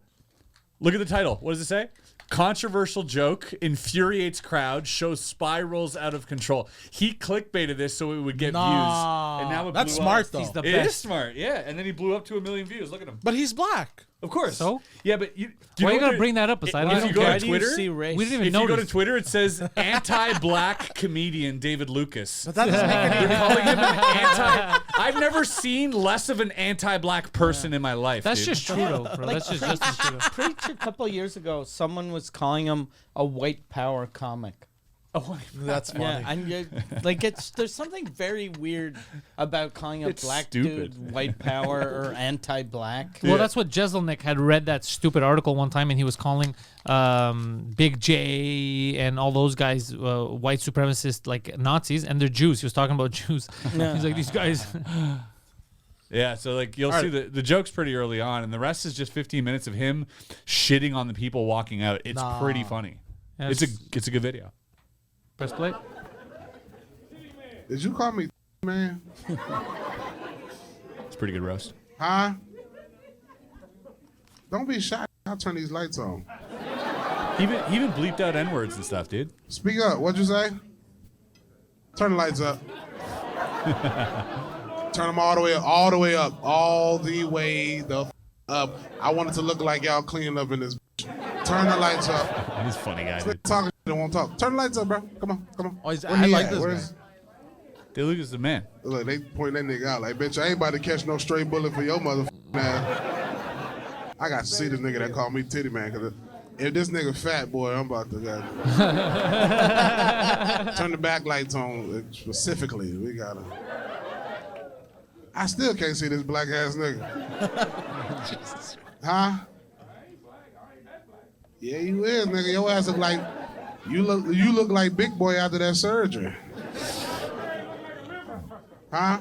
Look at the title. What does it say? Controversial joke infuriates crowd, shows spirals out of control. He clickbaited this so it would get views, and now it That's blew smart, up. though. He's the It is best. smart, yeah. And then he blew up to 1 million views. Look at him. But he's black. Of course. So? Yeah, but you. Why you go gotta to- bring that up, Poseidon? If I you don't go care. to Why do you Twitter, see race? We didn't even if you go to notice. Twitter, it says anti-black comedian David Lucas. But that doesn't make any They're calling him an anti. I've never seen less of an anti-black person in my life. That's dude. just true, though, bro. That's just as true. Preach a couple years ago, someone was calling him a white power comic. Oh, That's funny. Yeah, and there's something very weird about calling a It's black stupid. dude white power or anti-black. Well, that's what Jeselnik had read that stupid article one time, and he was calling Big J and all those guys white supremacists, like Nazis, and they're Jews. He was talking about Jews. He's like, these guys. Yeah, so like you'll see the joke's pretty early on, and the rest is just 15 minutes of him shitting on the people walking out. It's pretty funny. Yeah, It's a good video. Press play. Did you call me man? It's a pretty good roast. Huh? Don't be shy. I'll turn these lights on. He even bleeped out N-words and stuff, dude. Speak up. What'd you say? Turn the lights up. Turn them all the way up. All the way up. All the way up. I want it to look like y'all cleaning up in this. Turn the lights up. He's a funny guy, dude. Talking, they won't talk. Turn the lights up, bro. Come on, come on. Oh, he's- Where I he like at? this Where's- David Lucas is the man. Look, they point that nigga out like, bitch, I ain't about to catch no stray bullet for your motherfucking ass. I got to see this nigga that called me titty man, because if this nigga fat, boy, I'm about to turn the backlights on specifically. We gotta. I still can't see this black ass nigga. Huh? Yeah, you is, nigga. Your ass look like you look like Big Boy after that surgery. Huh?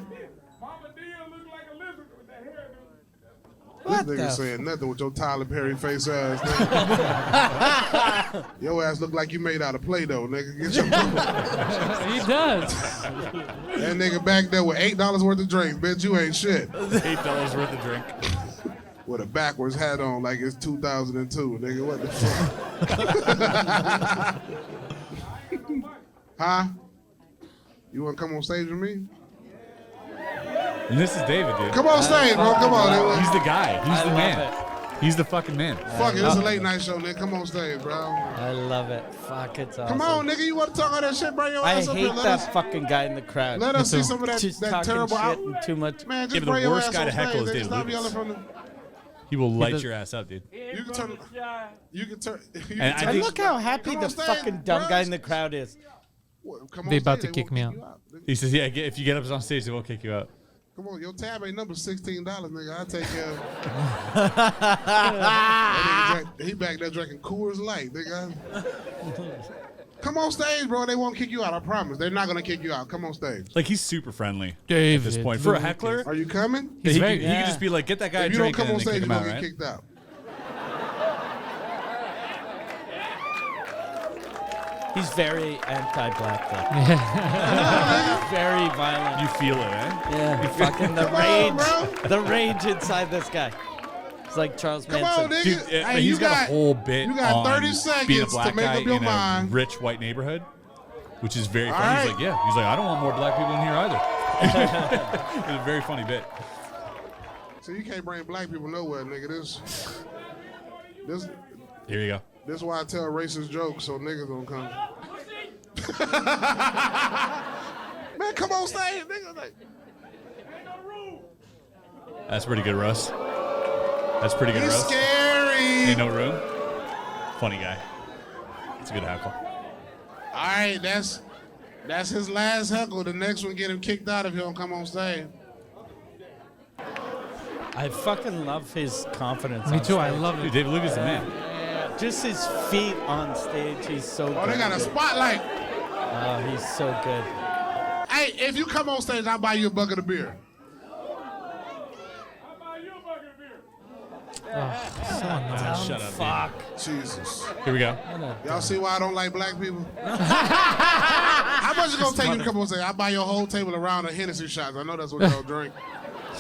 This nigga saying nothing with your Tyler Perry face ass, nigga. Your ass look like you made out of Play-Doh, nigga. Get your He does. That nigga back there with $8 worth of drinks, bitch. You ain't shit. $8 worth of drink. With a backwards hat on like it's 2002, nigga. What the fuck? Huh? You wanna come on stage with me? And this is David, dude. Come on stage, bro. Come on. He's the guy. He's the love man. He's the fucking man. Fuck it, it's a late night show, nigga. Come on stage, bro. I love it. Fuck, it's awesome. Come on, nigga. You want to talk all that shit, bro? Your I ass up here. hate that fucking guy in the crowd. Let us see some of that, Just that talking terrible shit out. and too much. Man, Yeah, just but bring the your worst ass guy on to heckle stage, is nigga. David Stop Lucas. yelling from the. He will light your ass up, dude. You can turn. You can turn. You And can I turn. And think- look how happy Come the on stage, fucking dumb bro. guy in the crowd is. Come on They about stage, to kick won't me out. you He says, yeah, if you get up on stage, they won't kick you out. Come on, your tab ain't number $16, nigga. I'll take care of it. He back there drinking Coors Light, nigga. Come on stage, bro. They won't kick you out, I promise. They're not gonna kick you out. Come on stage. Like, he's super friendly David at this point. For a heckler, Are you coming? He's he very- could just be like, get that guy a If you don't drink come and on then stage, kick you're him gonna out, get right? kicked out. He's very anti-black though. Very violent. You feel it, eh? Yeah, fucking the Come on, rage. bro. The rage inside this guy. It's like Charles Come Manson. on, nigga. Dude, Hey, he's you got a whole bit you got 30 on seconds being a to black make guy up your in mind. a rich white neighborhood, which is very All funny. He's right. like, yeah. He's like, I don't want more black people in here either. It's a very funny bit. So you can't bring black people nowhere, nigga. This Here you go. is why I tell racist jokes so niggas don't come. Man, come on stage, nigga. Like, That's pretty good, Russ. That's pretty good, he's Russ. scary. Ain't no room. Funny guy. It's a good heckle. All right, that's his last heckle. The next one get him kicked out if he don't come on stage. I fucking love his confidence. Me on too. I stage. love Dude, it. David Lucas is the man. Just his feet on stage. He's so Oh, good. they got a spotlight. Oh, he's so good. Hey, Hey, if you come on stage, I'll buy you a bucket of beer. Shut up, Fuck. Jesus. dude. Here we go. Y'all see why I don't like black people? How much it gonna take you to come on stage? I'll buy your whole table around of Hennessy shots. I know that's what y'all drink.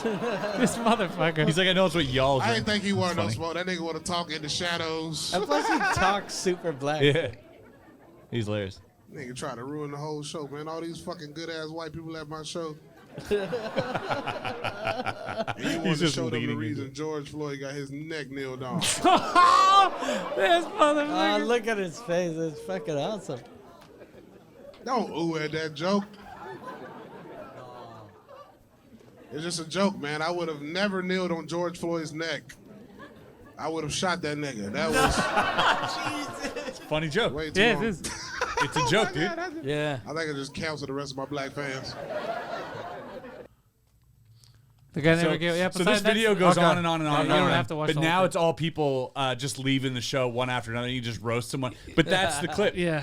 This motherfucker. He's like, I know it's what y'all I drink. didn't think he wanted no smoke. That nigga want to talk in the shadows. And plus he talks super black. Yeah. He's hilarious. Nigga try to ruin the whole show, man. All these fucking good ass white people at my show. And you want to just show them the leading reason George Floyd got his neck nailed on. This motherfucker. Oh, look at his face. It's fucking awesome. Don't ooh at that joke. It's just a joke, man. I would have never kneeled on George Floyd's neck. I would have shot that nigga. That was Funny joke. way too Yeah, long. it is. It's a joke, dude. Yeah. I think I just cancel the rest of my black fans. The guy So, never gave. Yeah, so Poseidon, this video goes on and on and on. You and don't on. have to watch But the whole now thing. it's all people just leaving the show one after another. You just roast someone. But that's the clip. Yeah.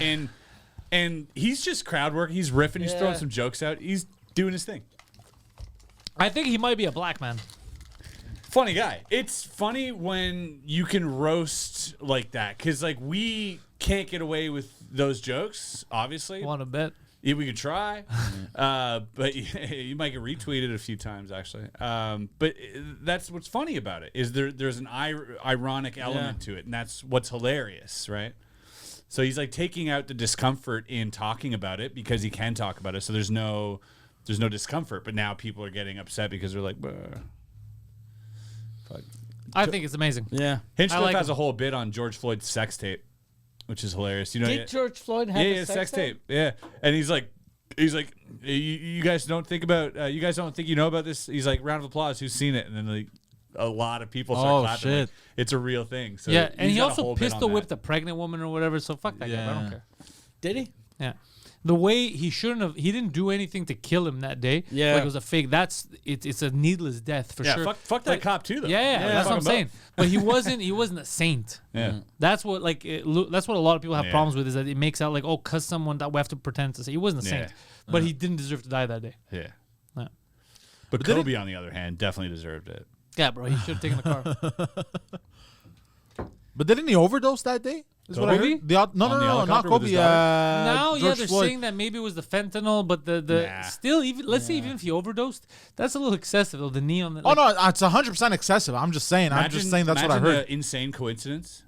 And he's just crowd working. He's riffing. He's throwing Yeah. some jokes out. He's doing his thing. I think he might be a black man. Funny guy. It's funny when you can roast like that because like we can't get away with those jokes. Obviously, Want to bet? yeah, we could try, but you might get retweeted a few times actually. But that's what's funny about it is there's an ironic element to it, and that's what's hilarious, right? So he's like taking out the discomfort in talking about it because he can talk about it. So there's no discomfort, but now people are getting upset because they're like, "Bruh." Fuck. I think it's amazing. Yeah. Hinchcliffe like has him. a whole bit on George Floyd's sex tape, which is hilarious. You know, Did George Floyd have yeah, a sex tape? Yeah, and he's like, you guys don't think about, you guys don't think you know about this. He's like, round of applause. Who's seen it? And then like a lot of people start clapping. shit. Like, it's a real thing. So Yeah, and he's he got a also whole bit on pistol that. whipped a pregnant woman or whatever. So fuck that guy. I don't Yeah. care. Did he? Yeah. The way he shouldn't have, he didn't do anything to kill him that day. Yeah. Like it was a fake. It's a needless death for Yeah, sure. fuck that cop too though. Yeah, that's what I'm Fuck him saying. But he wasn't a saint. Yeah. That's what that's what a lot of people have Yeah. problems with is that it makes out like, oh, cause someone that we have to pretend to say he wasn't a saint, Yeah. but he didn't deserve to die that day. Yeah. Yeah. But Kobe, on the other hand, definitely deserved it. Yeah, bro, he should have taken the car. But didn't he overdose that day? Is what I Kobe? heard. No, On the not helicopter with Kobe. his daughter? Now, yeah, George they're Floyd. saying that maybe it was the fentanyl, but the Nah. still even let's say even if he overdosed, that's a little excessive. Though the knee on the Oh no, it's 100% excessive. I'm just saying. I'm just saying that's what I imagine heard. the insane coincidence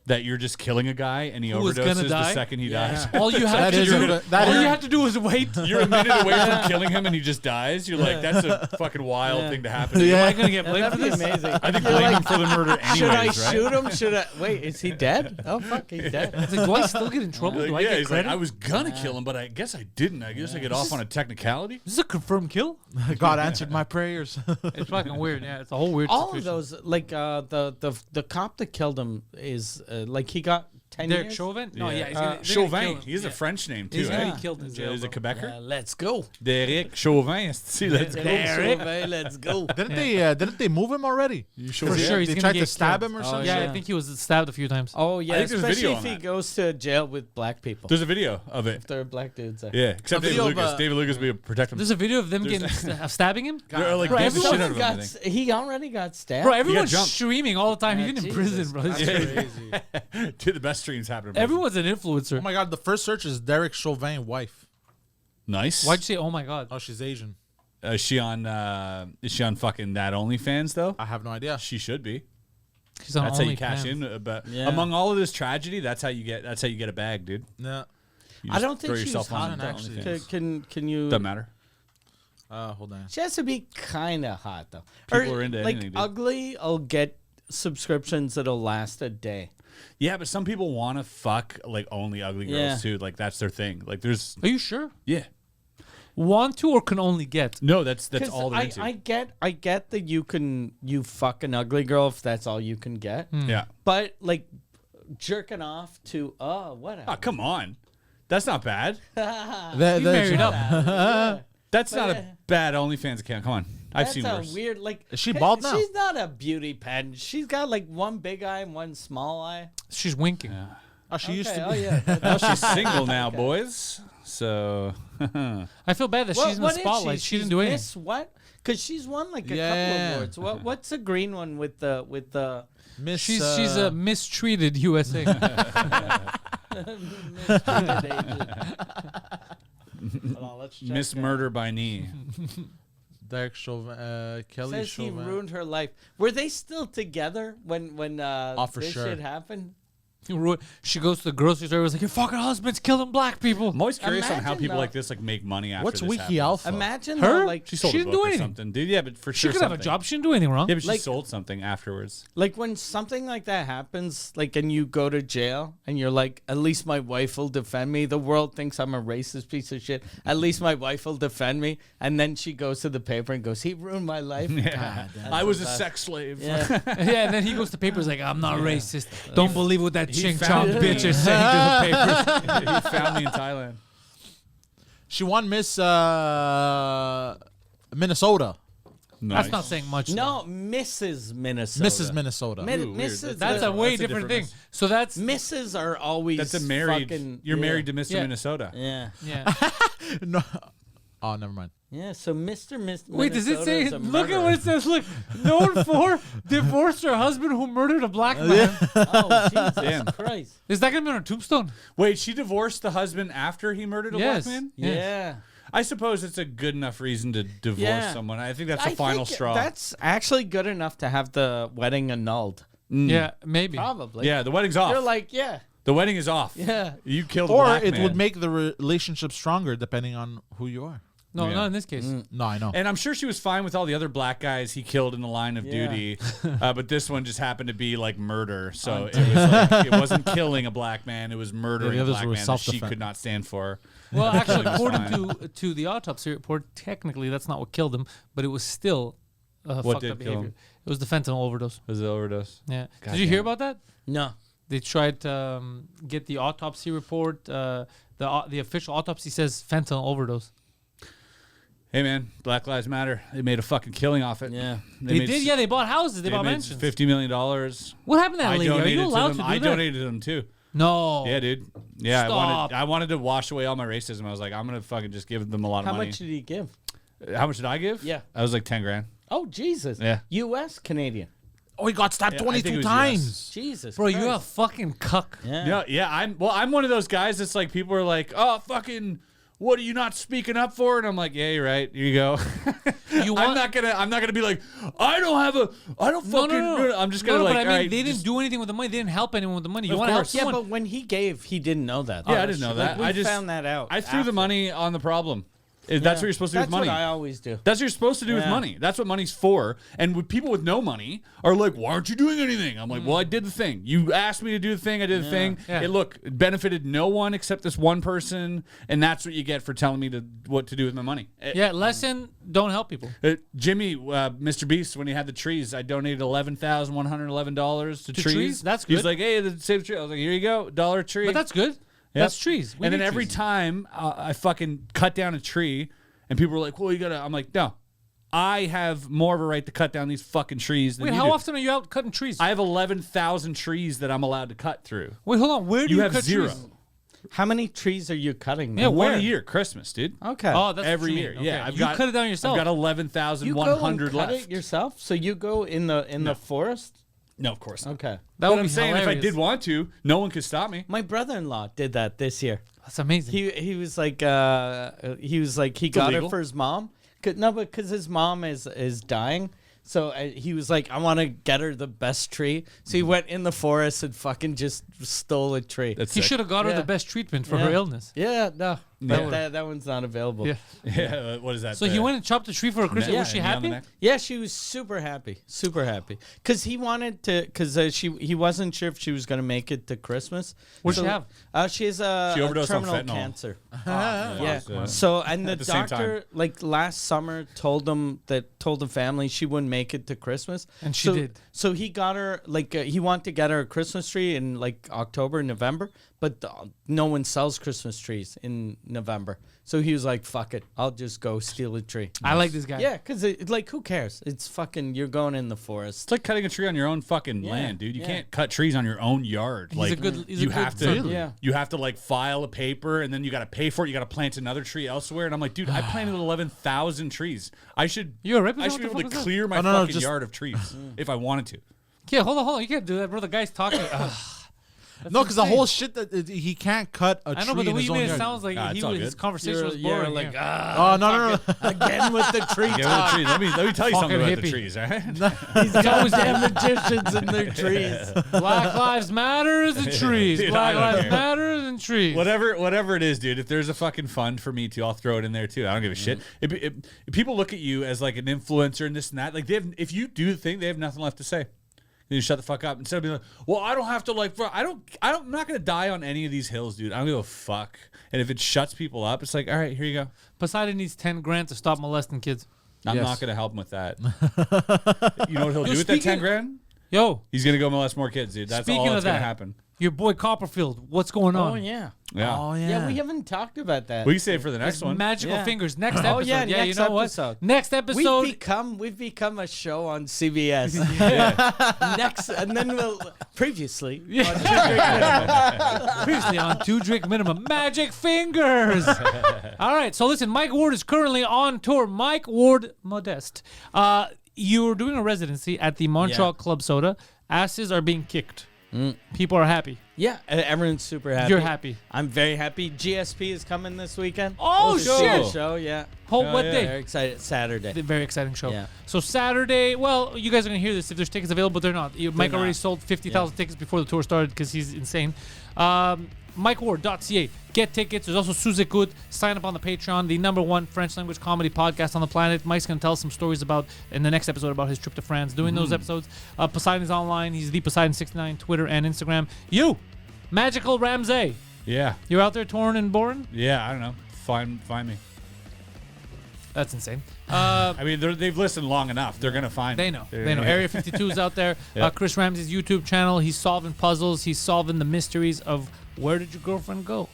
that you're just killing a guy and he Who was gonna overdoses the die? second he dies. all you That had to is do, a- that all is- you had to do was wait. You're a minute away from killing him and he just dies. You're like, that's a fucking wild thing to happen. Yeah. Am I gonna get blamed for That'd be this? amazing. I think blame him for the murder anyways, Should I right? shoot him? Should I? Wait, is he dead? Oh, fuck, he's dead. It's like, do I still get in trouble? Like, Do I yeah, get he's credit? like, I was gonna kill him, but I guess I didn't. I guess I get off on a technicality. This is a confirmed kill. God answered my prayers. It's fucking weird. Yeah, it's a whole weird. All of situation. those, like the cop that killed him is like he got 10 Derek years. Chauvin? No, yeah, he's gonna kill Chauvin. him. He has Yeah. a French name too. He's gonna eh? be killed in jail. Is it bro. Quebecer? Let's go. Derek Chauvin. See, let's go. Derek, let's go. Didn't they move him already? You For sure, he's They gonna tried get to stab killed. him or Oh, something. Yeah, Yeah. I think he was stabbed a few times. Oh yeah, I think there's a especially video if on he that. goes to jail with black people. There's a video of it. If they're black dudes there. Yeah, except A David video of, Lucas. David Lucas will protect him. There's a video of them getting stabbing him. They're like Bro, beating the shit out Someone of him. I got, think. he already got stabbed. Bro, everyone's jumped. streaming all the time. Yeah, Even in Jesus prison, bro. It's Christ. crazy. Dude, the best streams happen. in prison. Everyone's an influencer. Oh my God! The first search is Derek Chauvin wife. Nice. Why'd you say, oh my God? Oh, she's Asian. Is she on fucking that OnlyFans though? I have no idea. She should be. She's on That's how you OnlyFans. cash in. But Yeah. among all of this tragedy, that's how you get a bag, dude. No. You I just don't think throw she's yourself hot on though. actually. Can you? Doesn't matter. Hold on. She has to be kind of hot though. People are into like anything, dude. ugly. I'll get subscriptions that'll last a day. Yeah, but some people want to fuck like only ugly girls Yeah. too. Like that's their thing. Like there's Are you sure? yeah. Want to or can only get? No, that's 'Cause all they're into. I get that you fuck an ugly girl if that's all you can get. Yeah. But like jerking off to whatever. Oh, come on. That's not bad. The- You the- married up. That's But, not a bad OnlyFans account. Come on. I've That's seen a worse. weird like. Is she bald now? She's not a beauty pageant. She's got like one big eye and one small eye. She's winking. Oh, she used to Oh be. yeah. Well, she's single now, boys. So I feel bad that she's in the what is spotlight. She didn't do anything. Miss what? Because she's won like a Yeah. couple awards. What's the green one with the Miss. She's a mistreated USA. mistreated agent? Hold on, let's check Miss that. Murder by Knee. Derek Chauvin, Kelly Says he Chauvin. ruined her life. Were they still together when for this sure. shit happened? She goes to the grocery store. Was like, your fucking husband's killing black people. I'm always curious on how Imagine, people though. like this like make money after What's this Wiki happens. Alpha? Imagine Her? though, like She sold She a didn't book do or anything. something, dude. Yeah, but for She sure could have a something. job. She didn't do anything wrong. Yeah, but she Like- sold something afterwards. like when something like that happens, like and you go to jail and you're like, at least my wife will defend me. The world thinks I'm a racist piece of shit. At least my wife will defend me. And then she goes to the paper and goes, he ruined my life. Yeah. I was a sex slave. Yeah. Yeah, and then he goes to papers like, I'm not racist. Don't believe what that ching chong found- bitch is saying to the papers. He found me in Thailand. She won Miss Minnesota. That's not saying much. No, Mrs. Minnesota. Mrs. Minnesota. Ooh, weird. Mrs. That's a the- way That's a different different thing. So that's Mrs. are always That's a married. fucking, You're yeah. married to Mr. Yeah. Minnesota. Yeah. yeah. No. Oh, never mind. Yeah, so Mr. Wait, does it Minnesota say? is a Look at murderer. what it says. Look, known for divorced her husband who murdered a black man. Oh, Jesus Damn. Christ. Is that gonna be on her tombstone? Wait, she divorced the husband after he murdered a Yes. black man? Yes. Yeah. I suppose it's a good enough reason to divorce Yeah. someone. I think that's the I final think straw. That's actually good enough to have the wedding annulled. Yeah, maybe. Probably. Yeah, the wedding's off. They're like, yeah. The wedding is off. Yeah. You killed a Or black it man. would make the relationship stronger depending on who you are. No, Yeah. not in this case. No, I know. And I'm sure she was fine with all the other black guys he killed in the line of Yeah. duty, but this one just happened to be like murder. So it was like, it wasn't killing a black man; it was murdering the a others black were man that she self-defense. could not stand for. Well, actually, It was according to the autopsy report, technically that's not what killed him, but it was still What fucked did up kill behavior. him? It was the fentanyl overdose. It was an overdose. Yeah. God Did you hear damn. about that? No. They tried to get the autopsy report. The official autopsy says fentanyl overdose. Hey man, Black Lives Matter. They made a fucking killing off it. Yeah. They did. Yeah, they bought houses. They They bought made mansions. $50 million. What happened to that I lady? Are donated you allowed to to them. do I that? donated to them too. No. Yeah, dude. Yeah, Stop. I wanted to wash away all my racism. I was like, I'm gonna fucking just give them a lot of How money. much did he give? How much did I give? Yeah. I was like 10 grand. Oh, Jesus. Yeah. U.S., Canadian. Oh, he got stabbed Yeah, I think 22 it was times. Jesus Bro, Christ. you're a fucking cuck. Yeah. Yeah, I'm one of those guys that's like people are like, oh fucking, what are you not speaking up for? And I'm like, yeah, you're right. Here you go. You I'm not gonna be like, I don't fucking. No. I'm just gonna no, like, but I mean, all right, they didn't just- do anything with the money. They didn't help anyone with the money. You Of want to help course. Yeah, someone? but when he gave, he didn't know that. Yeah, I didn't know that. Like, we I just found that out. I threw after. the money on the problem. That's what you're supposed to do That's with money. what I always do. That's what you're supposed to do with Yeah. money. That's what money's for. And with people with no money are like, why aren't you doing anything? I'm like, well, I did the thing. You asked me to do the thing. I did the thing. Yeah. It benefited no one except this one person. And that's what you get for telling me what to do with my money. Yeah, lesson, don't help people. Jimmy, Mr. Beast, when he had the trees, I donated $11,111 to trees? That's He's good. like, hey, save the tree. I was like, here you go, $1 tree. But that's good. Yep. That's trees. We And then need every trees. time I fucking cut down a tree, and people were like, well, you gotta. I'm like, no, I have more of a right to cut down these fucking trees than Wait, you how do. often are you out cutting trees? I have 11,000 trees that I'm allowed to cut through. Wait, hold on. Where do you, have cut zero. trees? How many trees are you cutting? Yeah, now? One where? a year, Christmas, dude. Okay. Oh, that's Every what you year, mean. yeah. Okay. You cut it down yourself. I've got you go and 11,100 cut left. it yourself? So you go in the forest? No, of course not. Okay. That But would I'm be saying if I hilarious. did want to, no one could stop me. My brother-in-law did that this year. That's amazing. He was like he got illegal? it for his mom. No, but because his mom is dying. So he was like, I want to get her the best tree. So he went in the forest and fucking just stole a tree. That's he sick. should have got her Yeah. the best treatment for Yeah. her illness. Yeah, no. Yeah. That one's not available. Yeah. Yeah, what is that? So he went and chopped a tree for her Christmas. Yeah, Was she knee on the happy? neck? Yeah, she was super happy, because he wanted to, because he wasn't sure if she was gonna make it to Christmas. What'd she have? She has a overdosed on terminal fentanyl. cancer. Yeah. Yeah. So and the At the same doctor like last summer told the family she wouldn't make it to Christmas, And she did. So he got her he wanted to get her a Christmas tree in like October, November, but no one sells Christmas trees in November. So he was like, fuck it. I'll just go steal a tree. I like this guy. Yeah, because like, who cares? It's fucking, you're going in the forest. It's like cutting a tree on your own fucking land, dude. You can't cut trees on your own yard. He's like a good. He's you a have good to, Yeah. you have to like file a paper, and then you got to pay for it. You got to plant another tree elsewhere. And I'm like, dude, I planted 11,000 trees. I should. You're a rep? I What should the be able fuck to is that? clear my Oh, no, fucking just- yard of trees if I wanted to. Yeah, hold on. You can't do that, bro. The guy's talking. No, because the whole shit that he can't cut a tree. I know, but the in way his you own made it yard. sounds like It's all his good. conversation was You're boring. like, Oh no. again with the tree Yeah, with the talk. trees. Let me tell you something Fucking about the hippie. trees, all right? These always damn magicians in their trees. Black Lives Matter is the trees. Dude, Black I don't Lives care. Matter is the trees. Whatever it is, dude. If there's a fucking fund for me too, I'll throw it in there too. I don't give a shit. If people look at you as like an influencer and this and that, like if you do the thing, they have nothing left to say. You shut the fuck up instead of being like, well, I don't have to like. I'm not gonna die on any of these hills, dude. I don't give a fuck. And if it shuts people up, it's like, all right, here you go. Poseidon needs 10 grand to stop molesting kids. I'm Yes. not gonna help him with that. You know what he'll do with that speaking- 10 grand? Yo, He's gonna go molest more kids, dude. That's Speaking all of that's gonna that, happen. your boy Copperfield, what's going on? Oh, yeah. Yeah. Oh Yeah, we haven't talked about that. We can save it for the next one. Magical Yeah. Fingers. Next episode. Oh, yeah, you next know episode. what? Next episode. We've become a show on CBS. Next, and then we'll previously. Previously on 2 Drink Minimum. Magic Fingers. All right. So listen, Mike Ward is currently on tour. Mike Ward Modeste. You're doing a residency at the Montreal Yeah. Club Soda. Asses are being kicked. People are happy. Yeah, everyone's super happy. You're happy. I'm very happy. GSP is coming this weekend. Oh, We'll see shit. the show, yeah. What yeah. day? Very excited. Saturday. The very exciting show. Yeah. So Saturday, well, you guys are gonna hear this if there's tickets available. They're not. Mike already not. sold 50,000 tickets before the tour started because he's insane. MikeWard.ca. Get tickets. There's also Suzekut. Sign up on the Patreon, the #1 French language comedy podcast on the planet. Mike's gonna tell us some stories about in the next episode about his trip to France. Doing those episodes. Poseidon's online. He's the Poseidon69 Twitter and Instagram. You, Magical Ramsay. Yeah. You're out there touring and boring. Yeah. I don't know. Find me. That's insane. I mean, they've listened long enough. They're gonna find. They know. Area 52 is out there. Yeah. Chris Ramsay's YouTube channel. He's solving puzzles. He's solving the mysteries of where did your girlfriend go.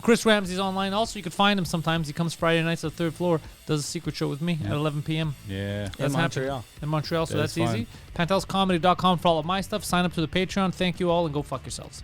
Chris Ramsay's online. Also, you can find him sometimes. He comes Friday nights at the 3rd floor. Does a secret show with me at 11 p.m. Yeah. That's Montreal. In Montreal, so That's that's easy. fine. PantelisComedy.com for all of my stuff. Sign up to the Patreon. Thank you all and go fuck yourselves.